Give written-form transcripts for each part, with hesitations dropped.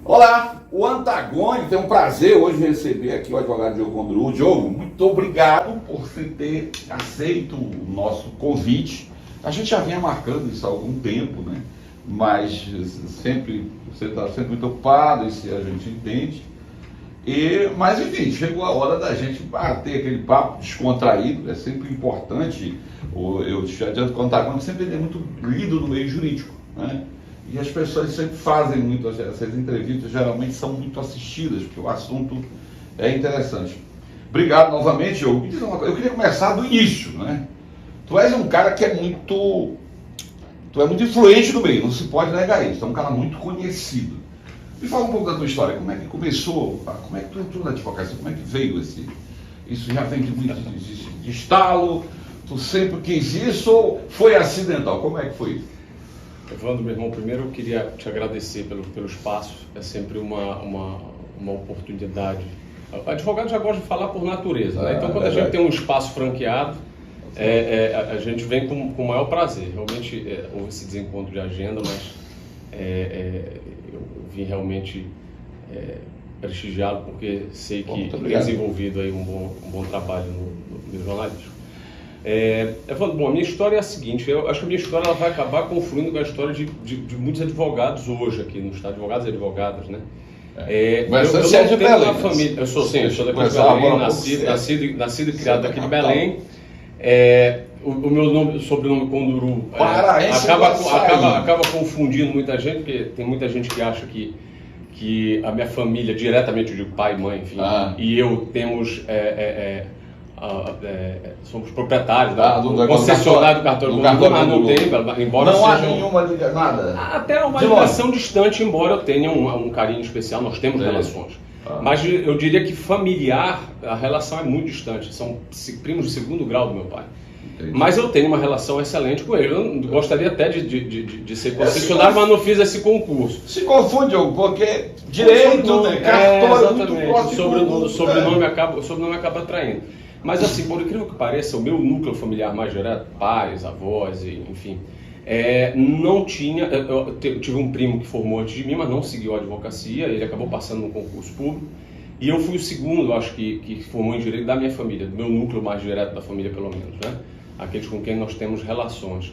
Olá, o Antagônico, tem um prazer hoje receber aqui o advogado Diogo Conduru. Diogo, muito obrigado por você ter aceito o nosso convite. A gente já vinha marcando isso há algum tempo, né? Mas sempre, você está sempre muito ocupado, isso a gente entende. Mas enfim, chegou a hora da gente bater aquele papo descontraído, é sempre importante. Eu te adianto que o Antagônico sempre é muito lido no meio jurídico, né? E as pessoas sempre fazem muito, essas entrevistas geralmente são muito assistidas, porque o assunto é interessante. Obrigado novamente, Diogo. Me diz uma coisa, eu queria começar do início, né? Tu és um cara que é muito influente no meio, não se pode negar isso, tu é um cara muito conhecido. Me fala um pouco da tua história, como é que começou, como é que tu entrou na advocacia, como é que veio isso já vem de muito de estalo, tu sempre quis isso ou foi acidental, como é que foi isso? Evandro, meu irmão, primeiro eu queria te agradecer pelo espaço, é sempre uma oportunidade. O advogado já gosta de falar por natureza, né? Então quando a gente tem um espaço franqueado, a gente vem com o maior prazer. Realmente houve esse desencontro de agenda, mas eu vim realmente prestigiá-lo porque sei que tem desenvolvido aí um bom trabalho no jornalismo. Bom, a minha história é a seguinte, eu acho que a minha história ela vai acabar confluindo com a história de muitos advogados hoje aqui no estado, advogados e advogadas, né? Mas você é de Belém? Eu sou daqui de Belém, nascido e criado aqui de Belém. O meu sobrenome Conduru acaba confundindo muita gente, porque tem muita gente que acha que a minha família, diretamente eu digo pai, mãe, enfim, e eu temos... somos proprietários do concessionário do cartório do Conduru, mas não tem, embora não seja... há nenhuma ligação, nada? Até uma ligação distante, embora eu tenha um carinho especial, nós temos relações. Mas eu diria que familiar, a relação é muito distante, são primos de segundo grau do meu pai. Entendi. Mas eu tenho uma relação excelente com ele, eu gostaria até de ser concessionário, mas não fiz esse concurso. Se confunde, porque direito, cartório, muito próximo. O sobrenome acaba atraindo. Mas assim, por incrível que pareça, o meu núcleo familiar mais direto, pais, avós, enfim, não tinha... Eu tive um primo que formou antes de mim, mas não seguiu a advocacia, ele acabou passando no concurso público, e eu fui o segundo, acho que formou em direito da minha família, do meu núcleo mais direto da família, pelo menos, né? Aqueles com quem nós temos relações.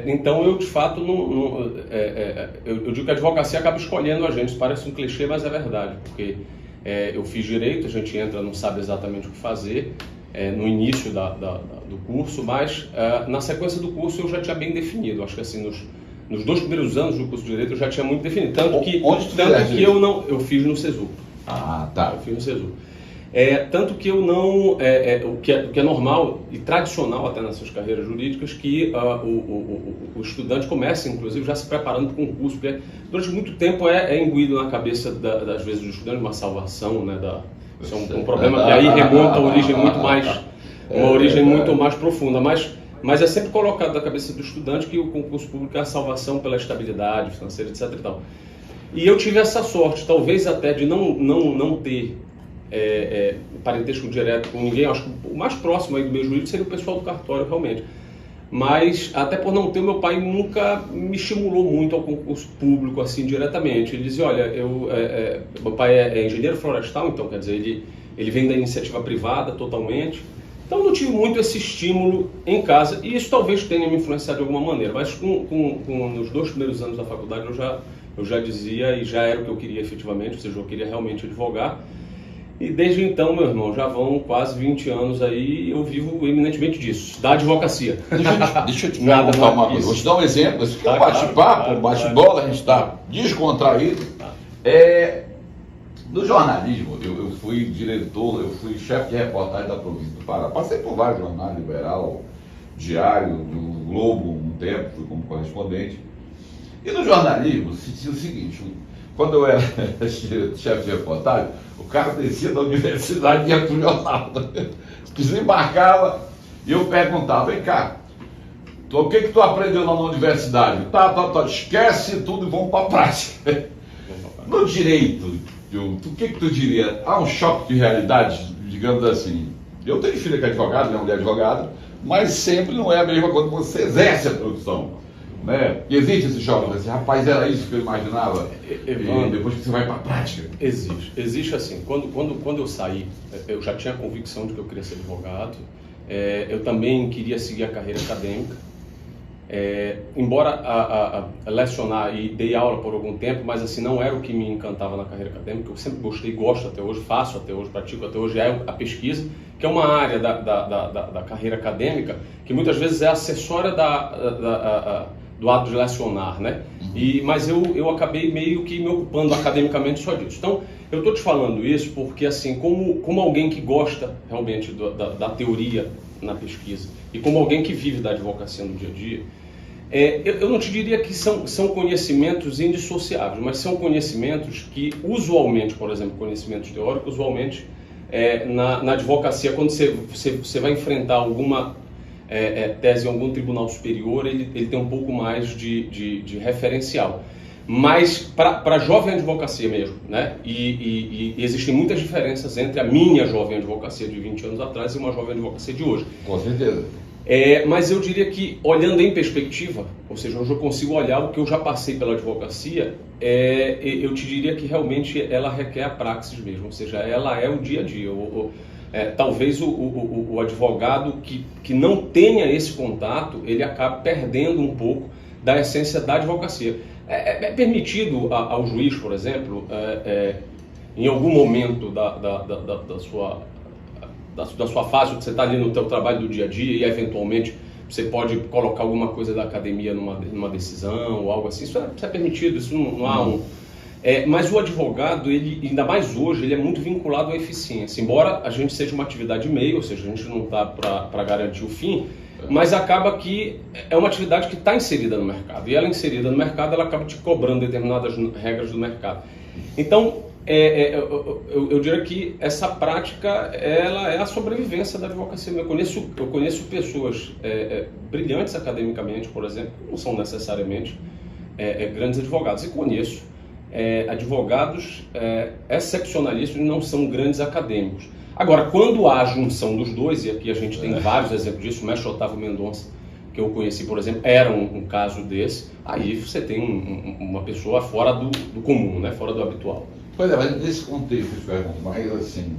Então eu, de fato, eu digo que a advocacia acaba escolhendo a gente, isso parece um clichê, mas é verdade, porque... eu fiz direito, a gente entra, não sabe exatamente o que fazer no início do curso, mas na sequência do curso eu já tinha bem definido. Acho que assim, nos 2 primeiros anos do curso de direito eu já tinha muito definido. Tanto que eu fiz no SESU. Ah, tá. Eu fiz no SESU. Tanto que eu não... o que é normal e tradicional até nessas carreiras jurídicas, que o estudante começa, inclusive, já se preparando para o concurso, porque durante muito tempo é imbuído na cabeça, às vezes, do estudante uma salvação, né? Isso é um problema que aí remonta a origem uma origem muito mais profunda, mas é sempre colocado na cabeça do estudante que o concurso público é a salvação pela estabilidade financeira, etc. e tal. E eu tive essa sorte, talvez até de não ter parentesco direto com ninguém. Acho que o mais próximo aí do meu jurídico seria o pessoal do cartório, realmente. Mas, até por não ter, meu pai nunca me estimulou muito ao concurso público, assim, diretamente. Ele dizia, olha, meu pai é engenheiro florestal, então, quer dizer, ele vem da iniciativa privada totalmente. Então, eu não tive muito esse estímulo em casa, e isso talvez tenha me influenciado de alguma maneira. Mas, nos 2 primeiros anos da faculdade, eu já dizia, e já era o que eu queria efetivamente, ou seja, eu queria realmente advogar. E desde então, meu irmão, já vão quase 20 anos aí, eu vivo eminentemente disso, da advocacia. Deixa eu te perguntar uma coisa, vou te dar um exemplo, esse aqui é um bate-papo, um bate-bola, a gente está descontraído. No jornalismo, eu fui diretor, eu fui chefe de reportagem da província do Pará, passei por vários jornais, Liberal, Diário, do Globo, um tempo, fui como correspondente. E no jornalismo, se dizia o seguinte, quando eu era chefe de reportagem, o cara descia da universidade e ia para o jornal. Desembarcava e eu perguntava, vem cá, o que tu aprendeu lá na universidade? Tá, esquece tudo e vamos para a prática. No direito, o que tu diria? Há um choque de realidade, digamos assim. Eu tenho filha que é advogada, minha mulher é advogada, mas sempre não é a mesma quando você exerce a profissão. Né? E existe esse choque, assim, rapaz, era isso que eu imaginava, Evandro, depois que você vai para a prática. Existe assim, quando eu saí, eu já tinha a convicção de que eu queria ser advogado, eu também queria seguir a carreira acadêmica, embora lecionar e dei aula por algum tempo, mas assim, não era o que me encantava na carreira acadêmica. Eu sempre gostei, gosto até hoje, faço até hoje, pratico até hoje, é a pesquisa, que é uma área da carreira acadêmica que muitas vezes é acessória do ato de lecionar, né? Mas eu acabei meio que me ocupando academicamente só disso. Então, eu estou te falando isso porque, assim, como alguém que gosta realmente da teoria na pesquisa e como alguém que vive da advocacia no dia a dia, eu não te diria que são conhecimentos indissociáveis, mas são conhecimentos que, usualmente, por exemplo, conhecimentos teóricos, usualmente, na advocacia, quando você vai enfrentar alguma tese em algum tribunal superior, ele tem um pouco mais de referencial. Mas para jovem advocacia mesmo, né? E existem muitas diferenças entre a minha jovem advocacia de 20 anos atrás e uma jovem advocacia de hoje. Com certeza. Mas eu diria que, olhando em perspectiva, ou seja, hoje eu consigo olhar o que eu já passei pela advocacia, eu te diria que realmente ela requer a praxis mesmo, ou seja, ela é o dia a dia. Talvez o advogado que não tenha esse contato, ele acabe perdendo um pouco da essência da advocacia. É permitido ao juiz, por exemplo, em algum momento da sua fase, que você está ali no teu trabalho do dia a dia e eventualmente você pode colocar alguma coisa da academia numa decisão ou algo assim, isso é permitido, isso não há mas o advogado, ele, ainda mais hoje, ele é muito vinculado à eficiência, embora a gente seja uma atividade meio, ou seja, a gente não está para garantir o fim, mas acaba que é uma atividade que está inserida no mercado, e ela inserida no mercado, ela acaba te cobrando determinadas regras do mercado. Então, eu diria que essa prática, ela é a sobrevivência da advocacia. Eu conheço pessoas brilhantes academicamente, por exemplo, que não são necessariamente grandes advogados, e conheço advogados excepcionalistas e não são grandes acadêmicos. Agora, quando há a junção dos dois, e aqui a gente tem vários exemplos disso, o mestre Otávio Mendonça, que eu conheci, por exemplo, era um caso desse, aí você tem uma pessoa fora do comum, né? Fora do habitual. Pois mas nesse contexto, eu te pergunto, mas assim,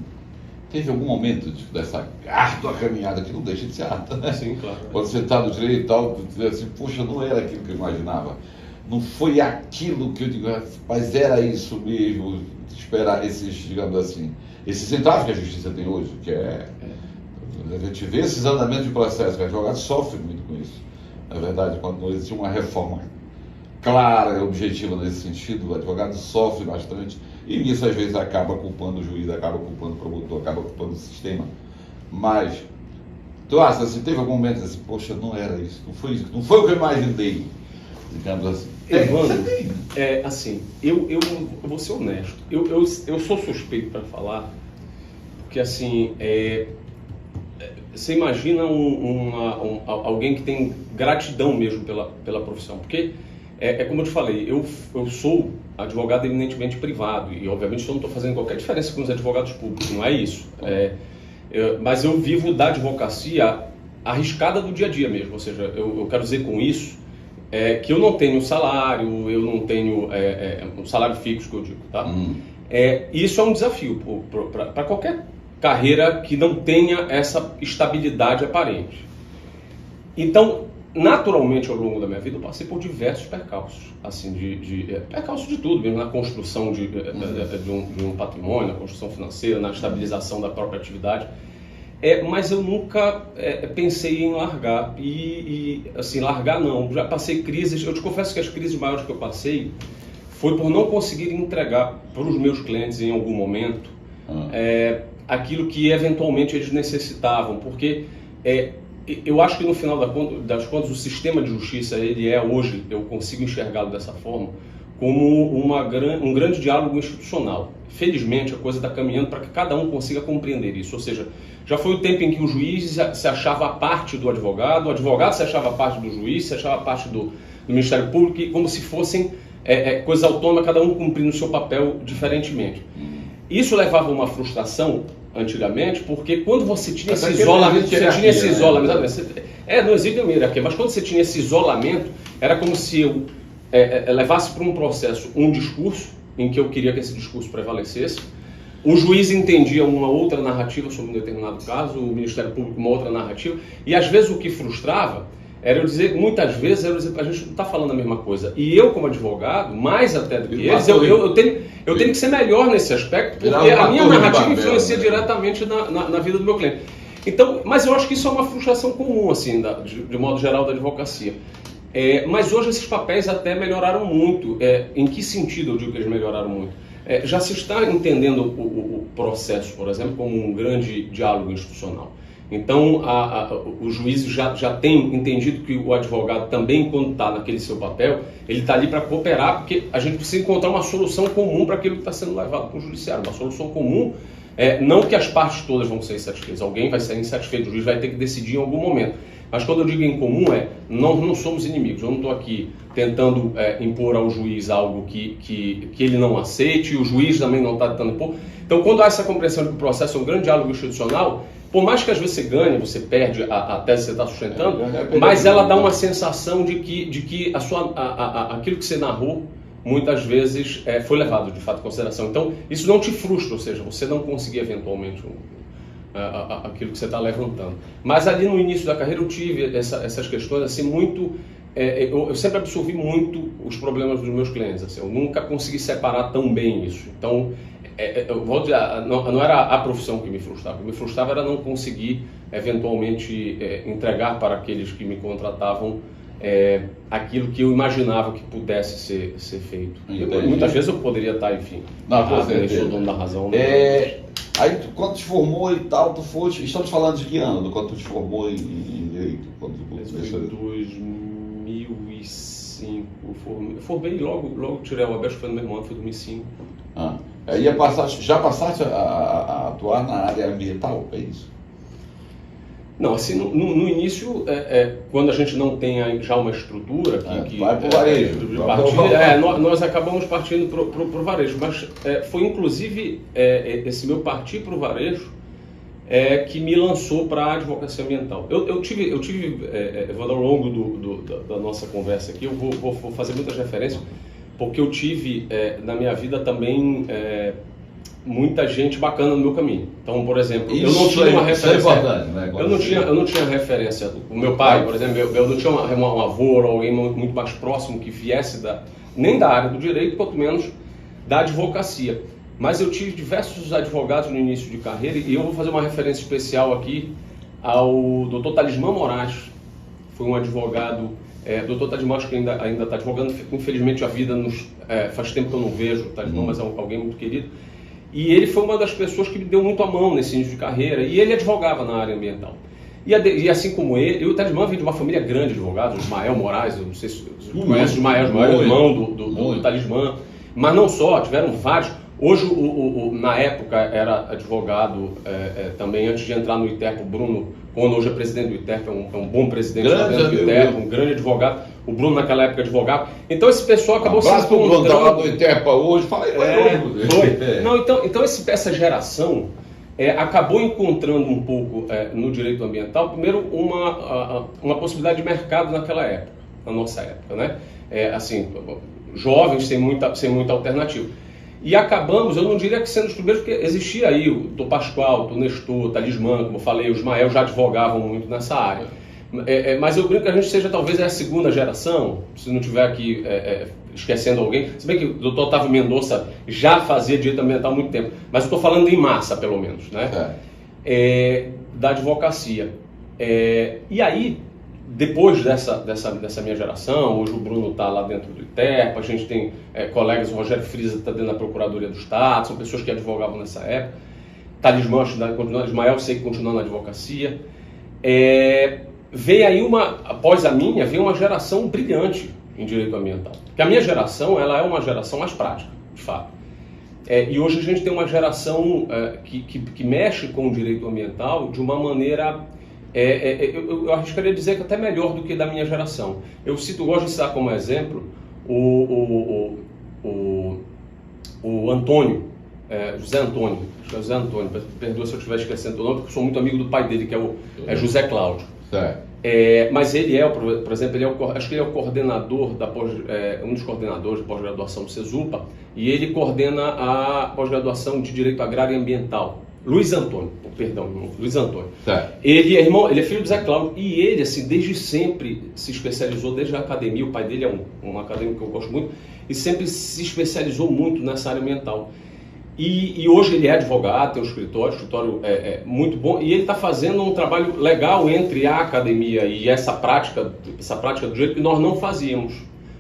teve algum momento dessa árdua caminhada, que não deixa de ser árdua, né? Sim, claro. Quando você está no direito e tal, tu diz assim, poxa, não era aquilo que eu imaginava. Não foi aquilo que eu digo, mas era isso mesmo, esperar esses, digamos assim, esses entraves que a justiça tem hoje, que a gente vê esses andamentos de processo, que o advogado sofre muito com isso. Na verdade, quando não existe uma reforma clara e objetiva nesse sentido, o advogado sofre bastante, e isso às vezes acaba culpando o juiz, acaba culpando o promotor, acaba culpando o sistema. Mas, tu acha assim, teve algum momento assim, poxa, não era isso, não foi o que eu imaginei, digamos assim. Evandro, assim, eu vou ser honesto, eu sou suspeito para falar, porque assim, você imagina alguém que tem gratidão mesmo pela profissão, porque como eu te falei, eu sou advogado eminentemente privado, e obviamente eu não estou fazendo qualquer diferença com os advogados públicos, não é isso, mas eu vivo da advocacia arriscada do dia a dia mesmo, ou seja, eu quero dizer com isso, que eu não tenho salário, eu não tenho um salário fixo, que eu digo, tá? Isso é um desafio para qualquer carreira que não tenha essa estabilidade aparente. Então, naturalmente, ao longo da minha vida, eu passei por diversos percalços, assim, percalços de tudo, mesmo na construção de um patrimônio, na construção financeira, na estabilização da própria atividade. Mas eu nunca pensei em largar, assim, largar não, já passei crises, eu te confesso que as crises maiores que eu passei foi por não conseguir entregar para os meus clientes em algum momento aquilo que eventualmente eles necessitavam, porque eu acho que no final das contas o sistema de justiça, ele hoje, eu consigo enxergá-lo dessa forma, como um grande diálogo institucional. Felizmente a coisa está caminhando para que cada um consiga compreender isso, ou seja, já foi o tempo em que o juiz se achava a parte do advogado, o advogado se achava a parte do juiz, se achava a parte do Ministério Público, como se fossem coisas autônomas, cada um cumprindo o seu papel diferentemente. Isso levava a uma frustração antigamente, porque quando você tinha esse isolamento, Não exige uma hierarquia, mas quando você tinha esse isolamento, era como se eu levasse para um processo um discurso, em que eu queria que esse discurso prevalecesse, o juiz entendia uma outra narrativa sobre um determinado caso, o Ministério Público uma outra narrativa, e às vezes o que frustrava era eu dizer, muitas vezes, a gente não está falando a mesma coisa. E eu, como advogado, mais até do que eles, eu tenho que ser melhor nesse aspecto, porque a minha narrativa influencia diretamente na vida do meu cliente. Então, mas eu acho que isso é uma frustração comum, assim, de modo geral, da advocacia. Mas hoje esses papéis até melhoraram muito. Em que sentido eu digo que eles melhoraram muito? Já se está entendendo o processo, por exemplo, como um grande diálogo institucional. Então, os juízes já têm entendido que o advogado também, quando está naquele seu papel, ele está ali para cooperar, porque a gente precisa encontrar uma solução comum para aquilo que está sendo levado para o judiciário. Uma solução comum, não que as partes todas vão ser insatisfeitas, alguém vai ser insatisfeito, o juiz vai ter que decidir em algum momento. Mas quando eu digo em comum, nós não somos inimigos. Eu não estou aqui tentando impor ao juiz algo que ele não aceite, e o juiz também não está tentando impor. Então, quando há essa compreensão de que o processo é um grande diálogo institucional, por mais que às vezes você ganhe, você perde a tese que você está sustentando, mas ela dá uma sensação de que aquilo que você narrou, muitas vezes, foi levado de fato em consideração. Então, isso não te frustra, ou seja, você não conseguir eventualmente aquilo que você está levantando. Mas ali no início da carreira eu tive essas questões assim muito... eu sempre absorvi muito os problemas dos meus clientes. Assim, eu nunca consegui separar tão bem isso. Então, eu vou dizer, não era a profissão que me frustrava. O que me frustrava era não conseguir, eventualmente, entregar para aqueles que me contratavam aquilo que eu imaginava que pudesse ser feito. Muitas vezes eu poderia estar, enfim, eu sou dono da razão. Aí, quando te formou e tal, estamos falando de que ano? Quando tu te formou em Direito? Foi 2005. Formei logo tirei o aberto, foi no mesmo ano, foi 2005. Aí já passaste a atuar na área ambiental, é isso? Não, assim, no início, quando a gente não tem já uma estrutura que vai para o varejo. Nós acabamos partindo para o varejo, mas foi inclusive esse meu partir para o varejo que me lançou para a advocacia ambiental. Eu tive ao longo da nossa conversa aqui, eu vou fazer muitas referências, porque eu tive na minha vida também muita gente bacana no meu caminho. Então, por exemplo, eu não tinha uma referência. Isso é importante, né? Eu não tinha referência. O meu pai, por exemplo, eu não tinha um avô ou alguém muito mais próximo que viesse nem da área do direito, quanto menos da advocacia. Mas eu tive diversos advogados no início de carreira, e eu vou fazer uma referência especial aqui ao Dr. Talismã Moraes. Foi um advogado, Dr. Talismã, acho que ainda está advogando, infelizmente a vida faz tempo que eu não vejo o Talismã, mas é alguém muito querido. E ele foi uma das pessoas que me deu muito a mão nesse início de carreira, e ele advogava na área ambiental. E assim como ele, o Talismã veio de uma família grande de advogados, o Ismael Moraes, eu não sei se você conhece o Ismael, irmão do Talismã, mas não só, tiveram vários. Hoje, na época, era advogado também, antes de entrar no ITERP, o Bruno, quando hoje é presidente do ITERP, é um bom presidente do ITERP, um grande advogado. O Bruno, naquela época, advogava. Então, esse pessoal acabou se encontrando... O Bruno está lá no ITERP hoje, fala aí, foi. Não, então essa geração acabou encontrando um pouco no direito ambiental, primeiro, uma possibilidade de mercado naquela época, na nossa época, né? Assim, jovens sem muita alternativa. E acabamos, eu não diria que sendo os primeiros, porque existia aí o Dr. Pascoal, o Dr. Nestor, o Talismã, como eu falei, o Ismael já advogavam muito nessa área. Mas eu brinco que a gente seja talvez a segunda geração, se não tiver aqui esquecendo alguém. Se bem que o Dr. Otávio Mendonça já fazia direito ambiental há muito tempo, mas eu estou falando em massa, pelo menos, né? Da advocacia. E aí, depois dessa minha geração, hoje o Bruno está lá dentro do ITERP, a gente tem colegas, o Rogério Friza está dentro da Procuradoria do Estado, são pessoas que advogavam nessa época. Talismã, Ismael, sei que continua na advocacia. Veio aí após a minha, veio uma geração brilhante em direito ambiental. Porque a minha geração, ela é uma geração mais prática, de fato. E hoje a gente tem uma geração que mexe com o direito ambiental de uma maneira... eu arriscaria dizer que até melhor do que da minha geração. Eu gosto de citar como exemplo o Antônio, José Antônio, acho que é José Antônio, perdoa se eu estiver esquecendo o nome, porque eu sou muito amigo do pai dele, que é José Cláudio. Mas ele é, por exemplo, acho que ele é o coordenador um dos coordenadores da pós-graduação do CESUPA, e ele coordena a pós-graduação de Direito Agrário e Ambiental. Luiz Antônio. Tá. Ele é filho do Zé Cláudio, e ele, assim, desde sempre se especializou, desde a academia. O pai dele é um acadêmico que eu gosto muito, e sempre se especializou muito nessa área ambiental. E hoje ele é advogado, tem um escritório muito bom, e ele está fazendo um trabalho legal entre a academia e essa prática do jeito que nós não fazíamos,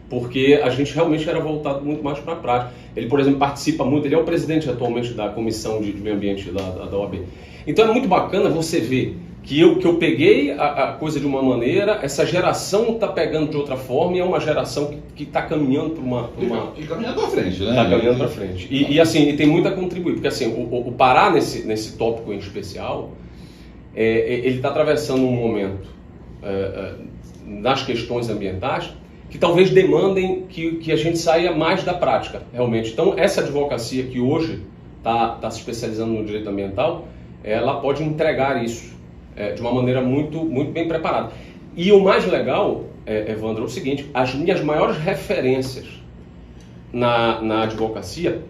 porque a gente realmente era voltado muito mais para a prática. Ele, por exemplo, participa muito, ele é o presidente atualmente da Comissão de Meio Ambiente da OAB. Então é muito bacana você ver que eu peguei a coisa de uma maneira, essa geração está pegando de outra forma, e é uma geração que está caminhando para uma... E caminhando para frente, né? Está caminhando para frente. E assim, tem muito a contribuir, porque assim, o Pará, nesse tópico em especial, ele está atravessando um momento nas questões ambientais que talvez demandem que a gente saia mais da prática, realmente. Então, essa advocacia que hoje está se especializando no direito ambiental, ela pode entregar isso de uma maneira muito, muito bem preparada. E o mais legal, Evandro, é o seguinte: as minhas maiores referências na advocacia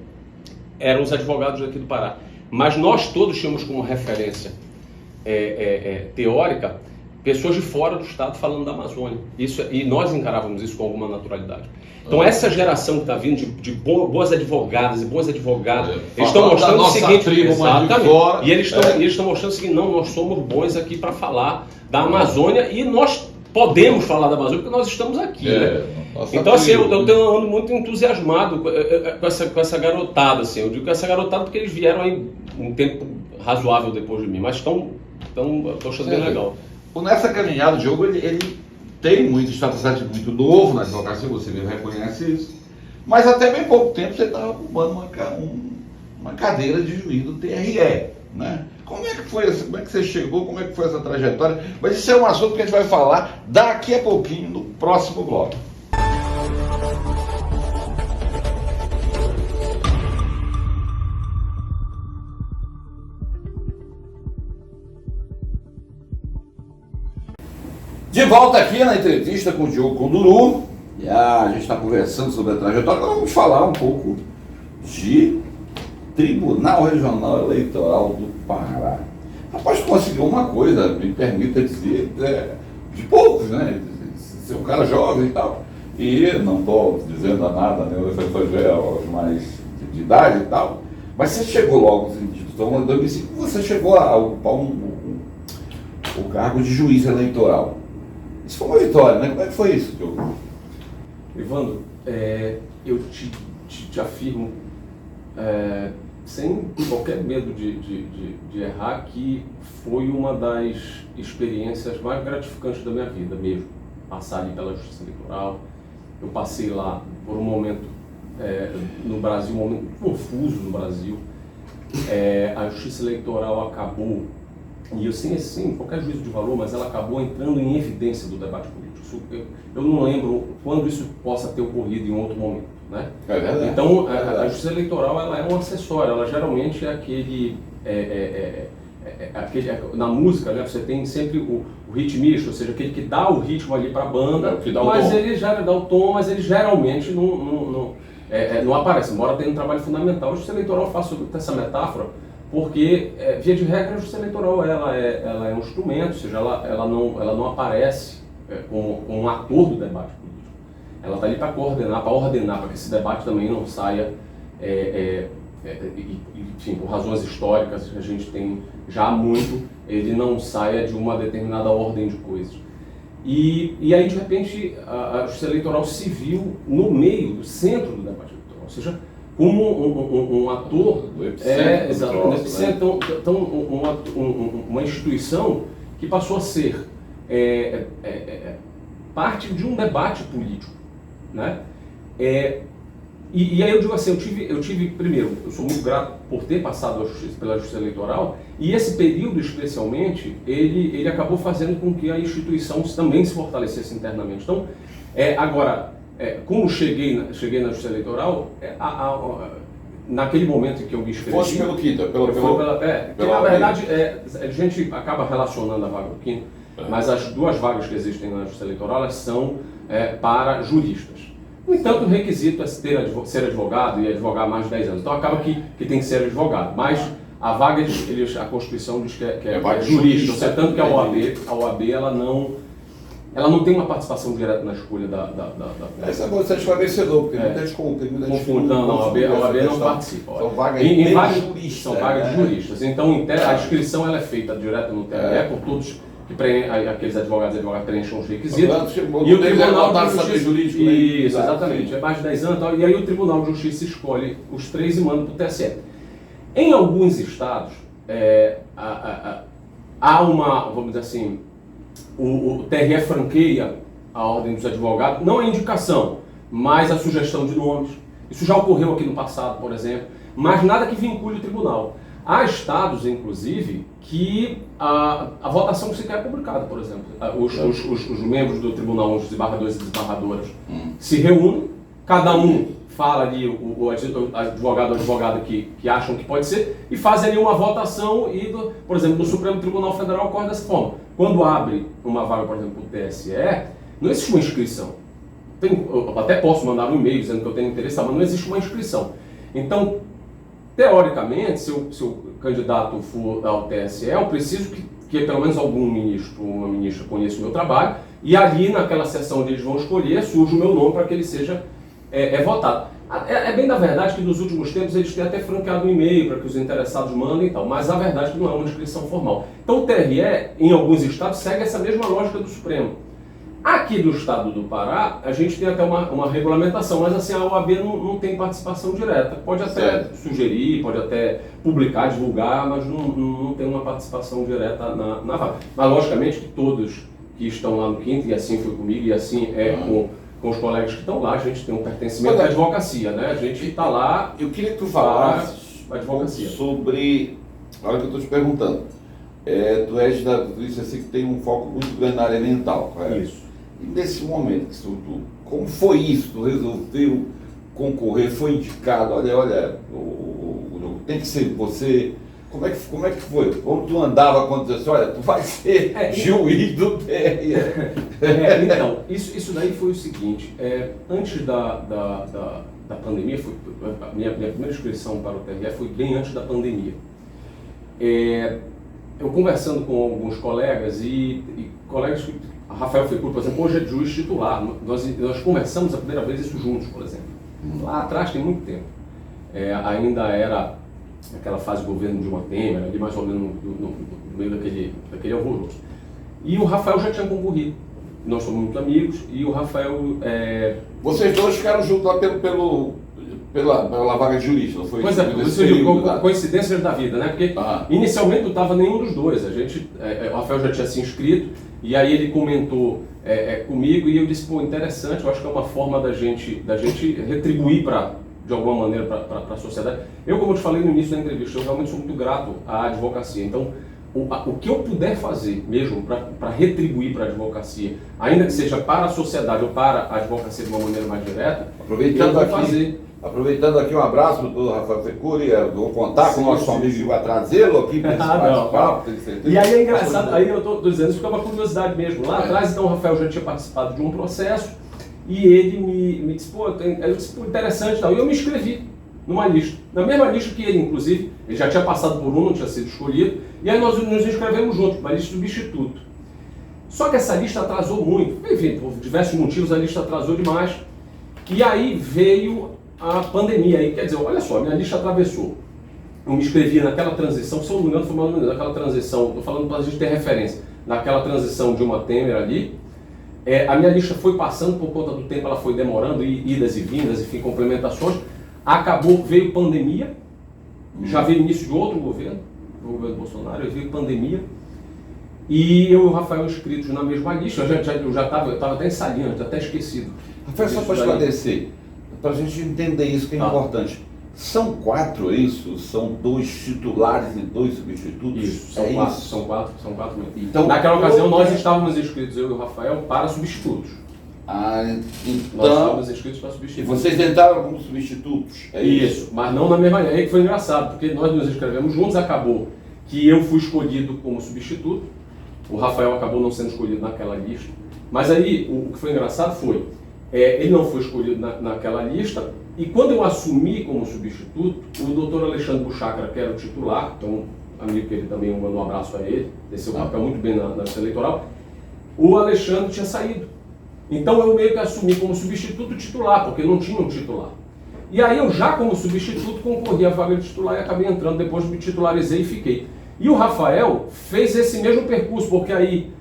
eram os advogados aqui do Pará. Mas nós todos tínhamos como referência teórica pessoas de fora do estado falando da Amazônia. E nós encarávamos isso com alguma naturalidade. Então essa geração que está vindo de boas advogadas e bons advogados, eles estão mostrando o seguinte, exatamente, e eles estão mostrando o seguinte: não, nós somos bons aqui para falar da Amazônia, e nós podemos falar da Amazônia porque nós estamos aqui, né? Então assim, eu ando muito entusiasmado com essa garotada, assim. Eu digo com essa garotada porque eles vieram aí um tempo razoável depois de mim, mas estão achando bem legal. Nessa caminhada, o Diogo, ele tem está muito novo na advocacia, você mesmo reconhece isso, mas até bem pouco tempo você estava ocupando uma cadeira de juiz do TRE, né? Como é que foi, como é que você chegou, como é que foi essa trajetória? Mas isso é um assunto que a gente vai falar daqui a pouquinho, no próximo bloco. De volta aqui na entrevista com o Diogo Conduru, e a gente está conversando sobre a trajetória. Agora vamos falar um pouco de Tribunal Regional Eleitoral do Pará. Rapaz, conseguiu uma coisa, me permita dizer, de poucos, né? Ser um cara jovem e tal, e não estou dizendo nada, né? Os mais de idade e tal, mas você chegou logo, então, em 2005, você chegou a ocupar o cargo de juiz eleitoral. Isso foi uma vitória, né? Como é que foi isso, Diogo? Evandro, eu te afirmo, sem qualquer medo de errar, que foi uma das experiências mais gratificantes da minha vida mesmo. Passar ali pela Justiça Eleitoral. Eu passei lá por um momento no Brasil, um momento confuso no Brasil. A Justiça Eleitoral acabou, e eu sem qualquer juízo de valor, mas ela acabou entrando em evidência do debate político. Eu não lembro quando isso possa ter ocorrido em outro momento, né? É verdade. Então, a Justiça Eleitoral, ela é um acessório, ela geralmente é na música, né, você tem sempre o ritmista, ou seja, aquele que dá o ritmo ali para a banda, mas ele já dá o tom, mas ele geralmente não aparece, embora tenha um trabalho fundamental. A Justiça Eleitoral, eu faço essa metáfora, porque, via de regra, a Justiça Eleitoral ela é um instrumento, ou seja, ela não aparece como um ator do debate político. Ela está ali para coordenar, para ordenar, para que esse debate também não saia, enfim, por razões históricas que a gente tem já há muito, ele não saia de uma determinada ordem de coisas. E aí, de repente, a Justiça Eleitoral se viu no meio, no centro do debate eleitoral, ou seja, como um ator, uma instituição que passou a ser parte de um debate político, né? E aí eu digo assim, eu tive primeiro, eu sou muito grato por ter passado pela Justiça Eleitoral, e esse período especialmente, ele acabou fazendo com que a instituição também se fortalecesse internamente. Então, agora, como cheguei na Justiça Eleitoral, naquele momento em que eu me inscrevi... Fosse pelo Quinta, porque na verdade, a gente acaba relacionando a vaga do Quinta. mas as 2 vagas que existem na Justiça Eleitoral, elas são para juristas. No entanto, o requisito é ser advogado e advogar há mais de 10 anos. Então acaba que tem que ser advogado, mas a vaga, a Constituição diz que é jurista, ou seja, tanto que a OAB ela não tem uma participação direta na escolha da Essa é você esclarecedor, porque muita gente confunde. Não, a OAB não participa. São vagas de juristas. São vagas de juristas. Então, a inscrição ela é feita direto no TRE por todos que aqueles advogados preencham os requisitos. E o Tribunal de Justiça jurídico. Isso, exatamente. É mais de 10 anos. E aí o Tribunal de Justiça escolhe os 3 e manda para o TSE. Em alguns estados, há uma, vamos dizer assim, o TRE franqueia a ordem dos advogados, não a indicação, mas a sugestão de nomes. Isso já ocorreu aqui no passado, por exemplo, mas nada que vincule o tribunal. Há estados, inclusive, que a votação sequer é publicada, por exemplo. Os membros do tribunal, os desembargadores e desembargadoras, se reúnem, cada um fala ali o advogado ou advogada que acham que pode ser, e fazem ali uma votação e, por exemplo, no Supremo Tribunal Federal ocorre dessa forma. Quando abre uma vaga, por exemplo, para o TSE, não existe uma inscrição. Eu até posso mandar um e-mail dizendo que eu tenho interesse, mas não existe uma inscrição. Então, teoricamente, se o candidato for ao TSE, eu preciso que pelo menos algum ministro ou uma ministra conheça o meu trabalho, e ali naquela sessão onde eles vão escolher, surge o meu nome para que ele seja votado. É bem da verdade que nos últimos tempos eles têm até franqueado um e-mail para que os interessados mandem e tal, mas a verdade é que não é uma inscrição formal. Então o TRE, em alguns estados, segue essa mesma lógica do Supremo. Aqui do estado do Pará, a gente tem até uma regulamentação, mas assim, a OAB não tem participação direta. Pode até sugerir, pode até publicar, divulgar, mas não tem uma participação direta na vaga. Mas logicamente que todos que estão lá no quinto, e assim foi comigo, e assim com os colegas que estão lá, a gente tem um pertencimento à advocacia, né? A gente está lá. Eu queria que tu falasse sobre. Olha o que eu estou te perguntando. Tu disse assim que tem um foco muito grande na área mental, correto? Isso. E nesse momento, como foi isso? Tu resolveu concorrer, foi indicado, olha, tem que ser você. Como é que foi? Como tu andava quando tu disse, olha, tu vai ser juiz do TRE? Então, isso daí foi o seguinte, antes da pandemia, a minha primeira inscrição para o TRE foi bem antes da pandemia. Eu conversando com alguns colegas e colegas que, Rafael Fecur, por exemplo, hoje é juiz titular, nós conversamos a primeira vez isso juntos, por exemplo. Lá atrás tem muito tempo. Ainda era aquela fase do governo de Dilma Temer, ali mais ou menos no meio daquele alvoroço. E o Rafael já tinha concorrido. Nós somos muito amigos e o Rafael... Vocês dois ficaram juntos lá pela vaga de jurista, não foi? Pois coincidências da vida, né? Porque inicialmente não estava nenhum dos dois. O Rafael já tinha se inscrito e aí ele comentou comigo e eu disse, pô, interessante, eu acho que é uma forma da gente retribuir de alguma maneira para a sociedade. Eu, como eu te falei no início da entrevista, eu realmente sou muito grato à advocacia. Então, o que eu puder fazer mesmo para retribuir para a advocacia, ainda que seja para a sociedade ou para a advocacia de uma maneira mais direta, eu vou fazer. Aproveitando aqui um abraço do Rafael Fecuri, vou contar com o nosso amigo que vai trazê-lo aqui para esse bate-papo, tenho certeza. E aí é engraçado, aí eu estou dizendo isso porque é uma curiosidade mesmo. Lá atrás, então, o Rafael já tinha participado de um processo e ele me disse, pô, interessante e tal. E eu me inscrevi numa lista, na mesma lista que ele, inclusive, ele já tinha passado por não tinha sido escolhido, e aí nós nos inscrevemos juntos, uma lista substituto. Só que essa lista atrasou muito, enfim, por diversos motivos a lista atrasou demais, e aí veio a pandemia, aí, quer dizer, olha só, minha lista atravessou. Eu me inscrevi naquela transição, se eu não me engano, foi mais ou menos naquela transição, estou falando para a gente ter referência, naquela transição de uma Temer ali, a minha lista foi passando por conta do tempo, ela foi demorando, idas e vindas, enfim, complementações, veio pandemia, já veio início de outro governo, o governo Bolsonaro, veio pandemia, e eu e o Rafael inscritos na mesma lista, eu estava até ensaiando, até esquecido. Rafael, só para esclarecer, para a gente entender isso que é importante. São 4 isso? São 2 titulares e 2 substitutos? Isso, são quatro. Então, naquela ocasião nós estávamos inscritos, eu e o Rafael, para substitutos. Então, nós estávamos inscritos para substitutos. E vocês entraram como substitutos? Isso, mas não na mesma linha. Aí que foi engraçado, porque nós nos inscrevemos juntos, acabou que eu fui escolhido como substituto O Rafael acabou não sendo escolhido naquela lista. Mas aí, o que foi engraçado foi, ele não foi escolhido naquela lista, e quando eu assumi como substituto, o doutor Alexandre Buchacra, que era o titular, então, amigo que ele também, manda um abraço a ele, desceu o papel muito bem na lista eleitoral, o Alexandre tinha saído. Então eu meio que assumi como substituto titular, porque não tinha um titular. E aí eu já como substituto concorri à vaga de titular e acabei entrando, depois me titularizei e fiquei. E o Rafael fez esse mesmo percurso, porque aí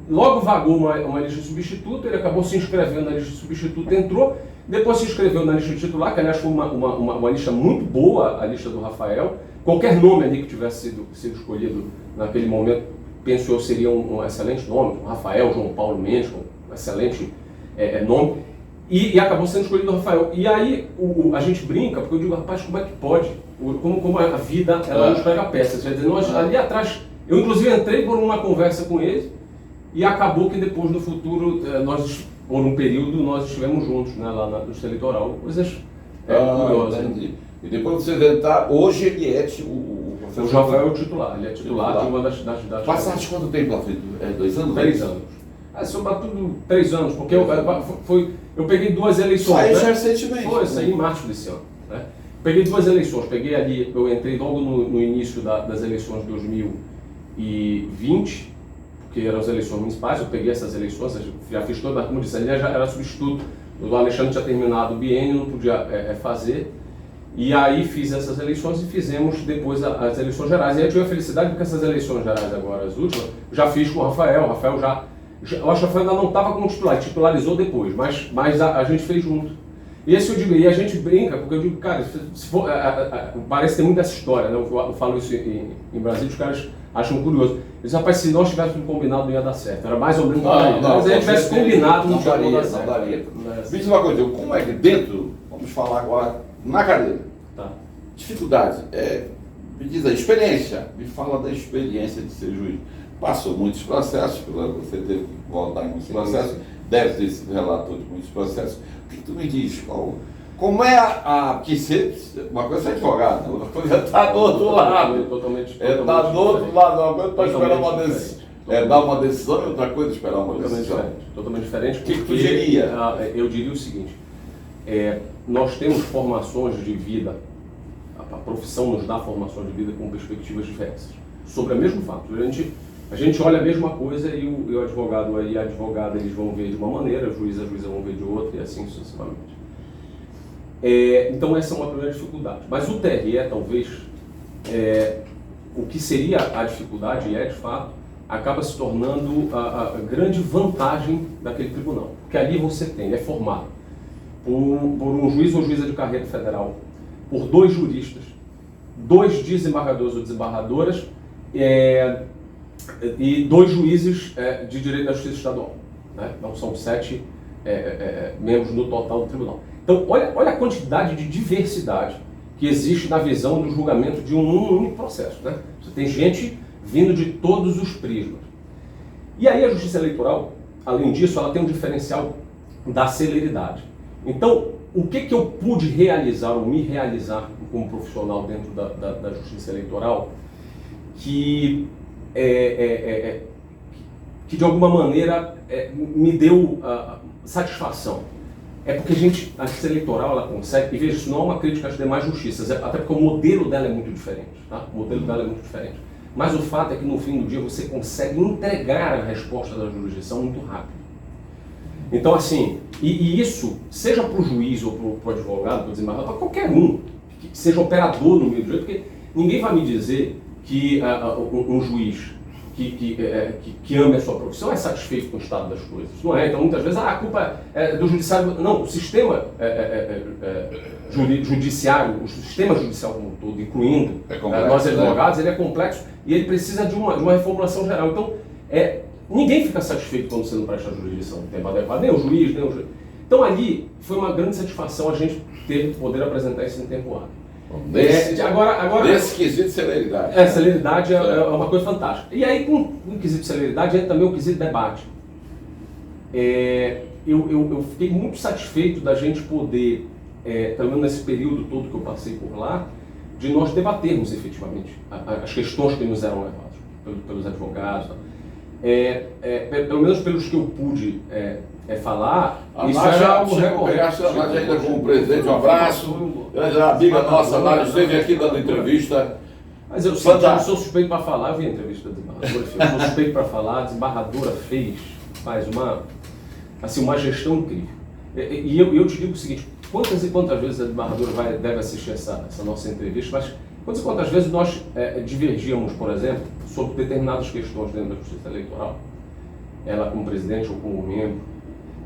logo vagou uma lista de substituto, ele acabou se inscrevendo na lista de substituto, entrou, depois se inscreveu na lista de titular, que aliás foi uma lista muito boa, a lista do Rafael. Qualquer nome ali que tivesse sido escolhido naquele momento, penso eu, seria um excelente nome, Rafael, João Paulo Mendes, um excelente nome, e acabou sendo escolhido o Rafael. E aí a gente brinca, porque eu digo, rapaz, como é que pode? Como a vida, ela nos pega peças. Quer dizer, nós ali atrás, eu inclusive entrei por uma conversa com ele, e acabou que depois no futuro, por um período, nós estivemos juntos, né, lá na lista eleitoral. Coisas curiosas. Entendi. E depois você entrar, hoje ele é o Rafael é o titular, ele é titular de uma das Passaste quanto tempo lá? 2 anos? 3 anos. Sobretudo 3 anos, porque eu peguei 2 eleições. Saiu né? recentemente. Foi, saí em março desse ano. Né? Peguei 2 eleições, eu entrei logo no início das eleições de 2020, porque eram as eleições municipais, eu peguei essas eleições, já fiz toda, como disse, ali já era substituto, o Alexandre tinha terminado o biênio, não podia fazer. E aí fiz essas eleições e fizemos depois as eleições gerais. E aí eu tive a felicidade porque essas eleições gerais agora, as últimas, já fiz com o Rafael. O Rafael eu acho que o Rafael ainda não estava como titular, ele titularizou depois, mas a gente fez junto. E esse eu digo, e a gente brinca, porque eu digo, cara, parece ter muito dessa história, né? Eu falo isso em Brasília, os caras acham curioso. Eles dizem, rapaz, se nós tivéssemos combinado não ia dar certo. Era mais ou menos por aí. Mas se a gente tivesse combinado não tinha dado certo. Não daria. Me diz uma coisa, como é que dentro, vamos falar agora, na cadeira, dificuldades, me diz a experiência, me fala da experiência de ser juiz. Passou muitos processos, você teve que voltar em muitos processos, deve ter sido relator de muitos processos. O que tu me diz? Como é porque uma coisa é advogado, outra coisa está do outro lado. Totalmente Está do outro lado, uma coisa para esperar uma decisão. Dar uma decisão e outra coisa esperar uma decisão. Totalmente diferente. O que tu diria? Eu diria o seguinte, nós temos formações de vida, a profissão nos dá formações de vida com perspectivas diversas, sobre o mesmo fato. A gente olha a mesma coisa e o advogado e a advogada eles vão ver de uma maneira, a juíza vão ver de outra e assim sucessivamente. Então essa é uma primeira dificuldade. Mas o TRE talvez, o que seria a dificuldade, de fato, acaba se tornando a grande vantagem daquele tribunal. Porque ali você tem, é formado por um juiz ou juíza de carreira federal, por 2 juristas, 2 desembargadores ou desembargadoras, e 2 juízes de direito da justiça estadual. Né? Então são 7 membros no total do tribunal. Então olha a quantidade de diversidade que existe na visão do julgamento de um único processo. Né? Você tem gente vindo de todos os prismas. E aí a justiça eleitoral, além disso, ela tem um diferencial da celeridade. Então, o que eu pude realizar ou me realizar como profissional dentro da justiça eleitoral que de alguma maneira me deu satisfação. Porque a justiça eleitoral ela consegue, e veja, isso não é uma crítica às demais justiças, até porque o modelo dela é muito diferente. Tá? O modelo dela é muito diferente. Mas o fato é que no fim do dia você consegue entregar a resposta da jurisdição muito rápido. Então assim, e isso, seja para o juiz ou para o advogado, para o desembargador, para qualquer um, que seja operador no meio do direito, porque ninguém vai me dizer que um juiz que ama a sua profissão é satisfeito com o estado das coisas. Não é? Então muitas vezes a culpa é do judiciário. Não, o sistema judiciário, o sistema judicial como um todo, incluindo nós advogados, ele é complexo e ele precisa de uma reformulação geral. Então, ninguém fica satisfeito quando você não presta a jurisdição no tempo adequado, nem o juiz, nem o juiz. Então ali foi uma grande satisfação a gente poder apresentar isso em tempo hábil. Nesse quesito de celeridade. Celeridade é uma coisa fantástica. E aí, com o quesito de celeridade, entra também o quesito de debate. Eu fiquei muito satisfeito da gente poder, pelo menos nesse período todo que eu passei por lá, de nós debatermos efetivamente as questões que nos eram levadas pelos advogados. pelo menos pelos que eu pude falar, Isso é algo recorrente. A Nádia ainda como presidente, um abraço. Grande amiga nossa, Nádia, esteve aqui dando entrevista. Mas eu sou suspeito para falar, eu vi a entrevista da desembargadora, eu sou suspeito para falar, a desembargadora faz uma gestão incrível. E eu te digo o seguinte, quantas e quantas vezes a desembargadora deve assistir essa nossa entrevista, mas quantas e quantas vezes nós divergíamos, por exemplo, sobre determinadas questões dentro da Justiça Eleitoral, ela como presidente ou como membro,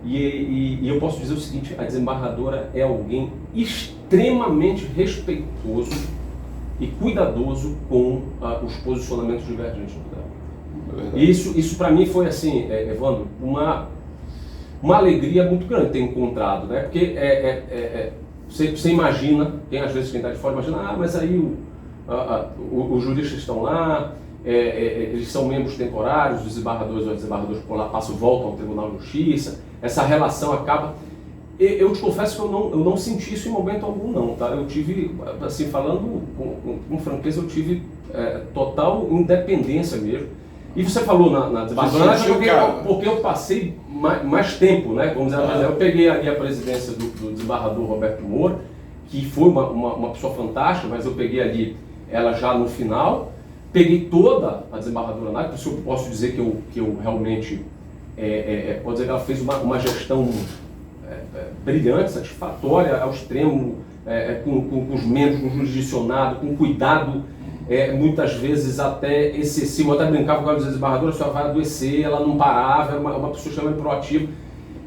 e eu posso dizer o seguinte, a desembargadora é alguém extremamente respeitoso e cuidadoso com os posicionamentos divergentes dela. Isso para mim foi assim, Evandro, uma alegria muito grande ter encontrado, né? Porque você imagina, quem está de fora imagina, mas aí os juristas estão lá, eles são membros temporários, os desembargadores ou as desembargadoras por lá voltam ao Tribunal de Justiça, essa relação acaba. Eu te confesso que eu não senti isso em momento algum, não, tá? Eu tive, assim, falando com franqueza, eu tive total independência mesmo. E você falou na desembargadora, porque eu passei mais tempo, né? Vamos dizer, eu peguei ali a presidência do desembargador Roberto Moura, que foi uma pessoa fantástica, mas eu peguei ali ela já no final, peguei toda a desembargadora Nádia, por isso eu posso dizer que eu realmente, pode dizer que ela fez uma gestão brilhante, satisfatória ao extremo, com os membros, com o jurisdicionado, com cuidado, muitas vezes até excessivo. Eu até brincava com a desembargadora, a senhora vai adoecer, ela não parava, era uma pessoa extremamente proativa.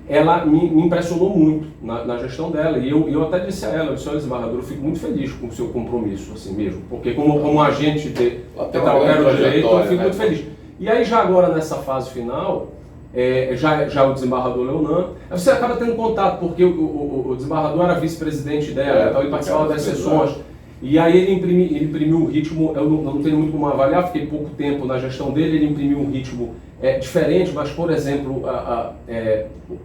Ela me impressionou muito na gestão dela, e eu até disse a ela, olha, desembargadora, eu fico muito feliz com o seu compromisso, assim mesmo, porque como agente de direito, eu fico muito feliz. E aí já agora nessa fase final, já o desembargador Leonan, você acaba tendo contato, porque o desembargador era vice-presidente dela, então ele participava das sessões, e aí ele imprimiu um ritmo, eu não tenho muito como avaliar, fiquei pouco tempo na gestão dele, ele imprimiu um ritmo diferente, mas, por exemplo,